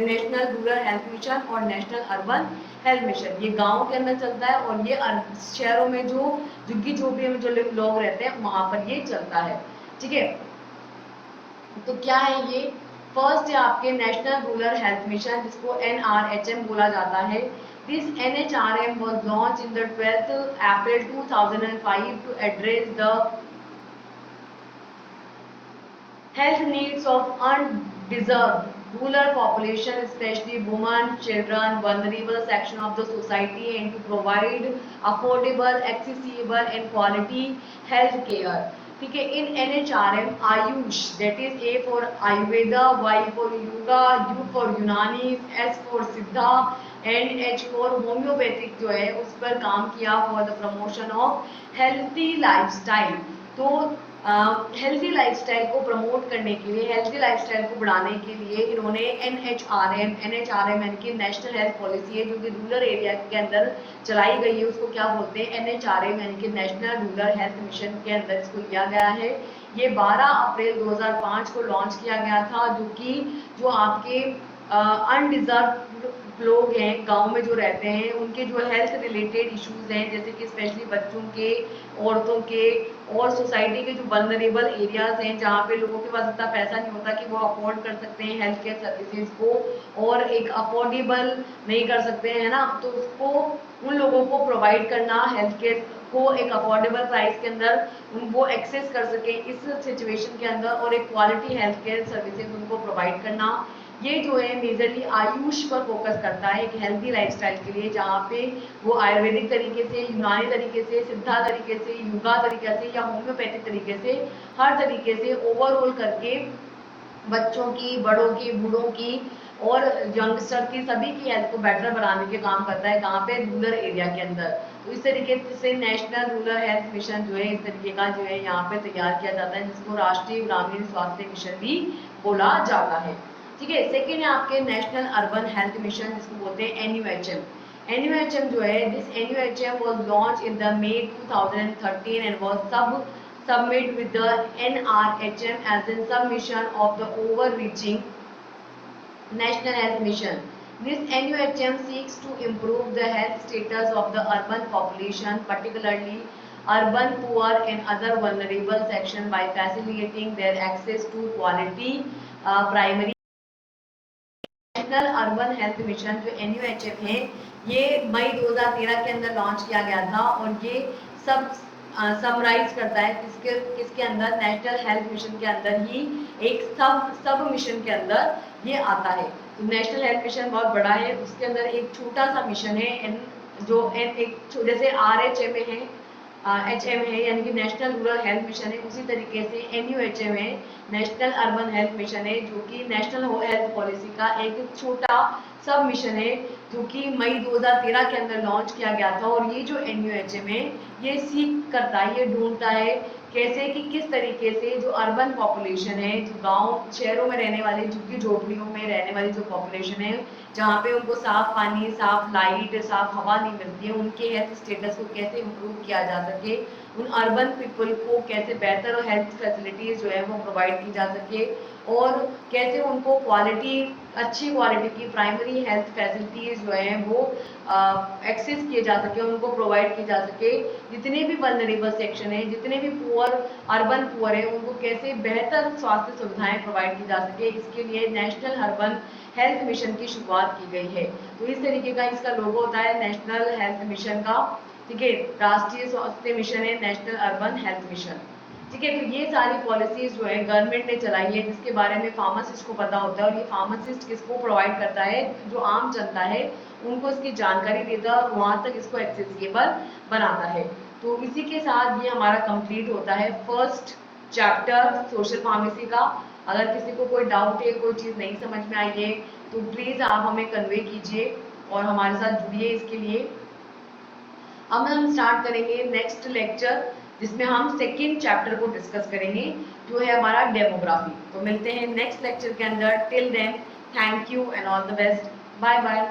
नेशनल रूरल हेल्थ मिशन और नेशनल अर्बन हेल्थ मिशन ये गाँव के अंदर चलता है और ये शहरों में जो झुग्गी झोपड़ियों में जो लोग रहते हैं वहाँ पर ये चलता है, ठीक है। तो क्या है ये? फर्स्ट है आपके नेशनल रूरल हेल्थ मिशन, जिसको NRHM बोला जाता है। This NHRM was launched in the 12th April 2005 to address the health needs of undeserved rural population, especially women, children, vulnerable section of the society, and to provide affordable, accessible and quality health care. ठीक है। इन NHRM Ayush, that is A for Ayurveda, Y for yoga, U for यूनानी, S for सिद्धा and H for homeopathic जो है उस पर काम किया for the promotion of healthy lifestyle. तो हेल्थी लाइफस्टाइल को प्रमोट करने के लिए, हेल्थी लाइफस्टाइल को बढ़ाने के लिए इन्होंने NHRM यानी कि नेशनल हेल्थ पॉलिसी है जो कि रूरल एरिया के अंदर चलाई गई है, उसको क्या बोलते हैं? NHRM यानी कि नेशनल रूरल हेल्थ मिशन के अंदर इसको लिया गया है। ये 12 अप्रैल 2005 को लॉन्च किया गया था, जो कि जो आपके अनडिजर्व लोग हैं गांव में जो रहते हैं उनके जो हेल्थ रिलेटेड इश्यूज हैं, जैसे कि स्पेशली बच्चों के, औरतों के और सोसाइटी के जो वल्नरेबल एरियाज हैं जहाँ पे लोगों के पास इतना पैसा नहीं होता कि वो अफोर्ड कर सकते हैं हेल्थ केयर सर्विसेज को और एक अफोर्डेबल नहीं कर सकते हैं, है ना, तो उसको उन लोगों को प्रोवाइड करना, हेल्थ केयर को एक अफोर्डेबल प्राइस के अंदर वो एक्सेस कर सके इस सिचुएशन के अंदर और एक क्वालिटी हेल्थ केयर सर्विसेज उनको प्रोवाइड करना। ये जो है मेजरली आयुष पर फोकस करता है, एक हेल्थी लाइफस्टाइल के लिए, जहाँ पे वो आयुर्वेदिक तरीके से, यूनानी तरीके से, सिद्धा तरीके से, योगा तरीके से या होम्योपैथिक तरीके से, हर तरीके से ओवरऑल करके बच्चों की, बड़ों की, बूढ़ों की और यंगस्टर की, सभी की हेल्थ को बेटर बनाने के काम करता है, कहाँ पे? रूरल एरिया के अंदर। तो इस तरीके से नेशनल रूरल हेल्थ मिशन जो है इस तरीके का जो है यहाँ पे तैयार किया जाता है, जिसको राष्ट्रीय ग्रामीण स्वास्थ्य मिशन भी बोला जाता है, ठीक है। सेकेंड है आपके नेशनल अर्बन हेल्थ मिशन, जिसको बोलते हैं NUHM। NUHM जो है, this NUHM was launched in the May 2013 and was submit with the NRHM as a submission of the overreaching National Health Mission. This NUHM seeks to improve the health status of the urban population, particularly urban poor and other vulnerable sections by facilitating their access to quality primary। National urban health mission जो NUHM है ये मई 2013 के अंदर launch किया गया था और ये सब समराइज करता है किसके अंदर? नेशनल हेल्थ मिशन के अंदर ही एक सब मिशन के अंदर ये आता है। तो नेशनल हेल्थ मिशन बहुत बड़ा है, उसके अंदर एक छोटा सा मिशन है जो एक जैसे RHM है, HM है यानी कि नेशनल रूरल हेल्थ मिशन है, उसी तरीके से NUHM है, नेशनल अर्बन हेल्थ मिशन है, जो कि नेशनल हेल्थ पॉलिसी का एक छोटा सब मिशन है जो कि मई 2013 के अंदर लॉन्च किया गया था। और ये जो NUHM है ये सीख करता है, ये ढूंढता है कैसे कि किस तरीके से जो अर्बन पॉपुलेशन है, जो गांव शहरों में रहने वाले, झुग्गी झोपड़ियों में रहने वाली जो पॉपुलेशन है, जहाँ पे उनको साफ पानी, साफ लाइट, साफ हवा नहीं मिलती है, उनके हेल्थ स्टेटस को कैसे इम्प्रूव किया जा सके उन अर्बन पीपल को कैसे बेहतर हेल्थ फैसिलिटीज जो है वो प्रोवाइड की जा सके और कैसे उनको अच्छी क्वालिटी की प्राइमरी हेल्थ फैसिलिटीज जो है वो एक्सेस किए जा सके, उनको प्रोवाइड की जा सके। जितने भी वल्नरेबल सेक्शन है, जितने भी अर्बन पुअर है, उनको कैसे बेहतर स्वास्थ्य सुविधाएं प्रोवाइड की जा सके, इसके लिए नेशनल अर्बन हेल्थ मिशन की शुरुआत की गई है। तो इस तरीके का इसका लोगो होता है नेशनल हेल्थ मिशन का, ठीक है। राष्ट्रीय स्वास्थ्य मिशन है नेशनल अर्बन हेल्थ मिशन, ठीक है। तो ये सारी पॉलिसीज जो है गवर्नमेंट ने चलाई है, जिसके बारे में फार्मासिस्ट को पता होता है, और ये फार्मासिस्ट किसको प्रोवाइड करता है, जो आम जनता है उनको इसकी जानकारी देता है और वहां तक इसको एक्सेसिबल बनाता है। तो इसी के साथ ये हमारा कंप्लीट होता है फर्स्ट चैप्टर सोशल फार्मेसी का। अगर किसी को कोई डाउट है, कोई चीज़ नहीं समझ में आई है, तो प्लीज़ आप हमें कन्वे कीजिए और हमारे साथ जुड़िए इसके लिए। अब हम स्टार्ट करेंगे नेक्स्ट लेक्चर, जिसमें हम सेकेंड चैप्टर को डिस्कस करेंगे, जो है हमारा डेमोग्राफी। तो मिलते हैं नेक्स्ट लेक्चर के अंदर। Till then, thank you and all the best. Bye bye.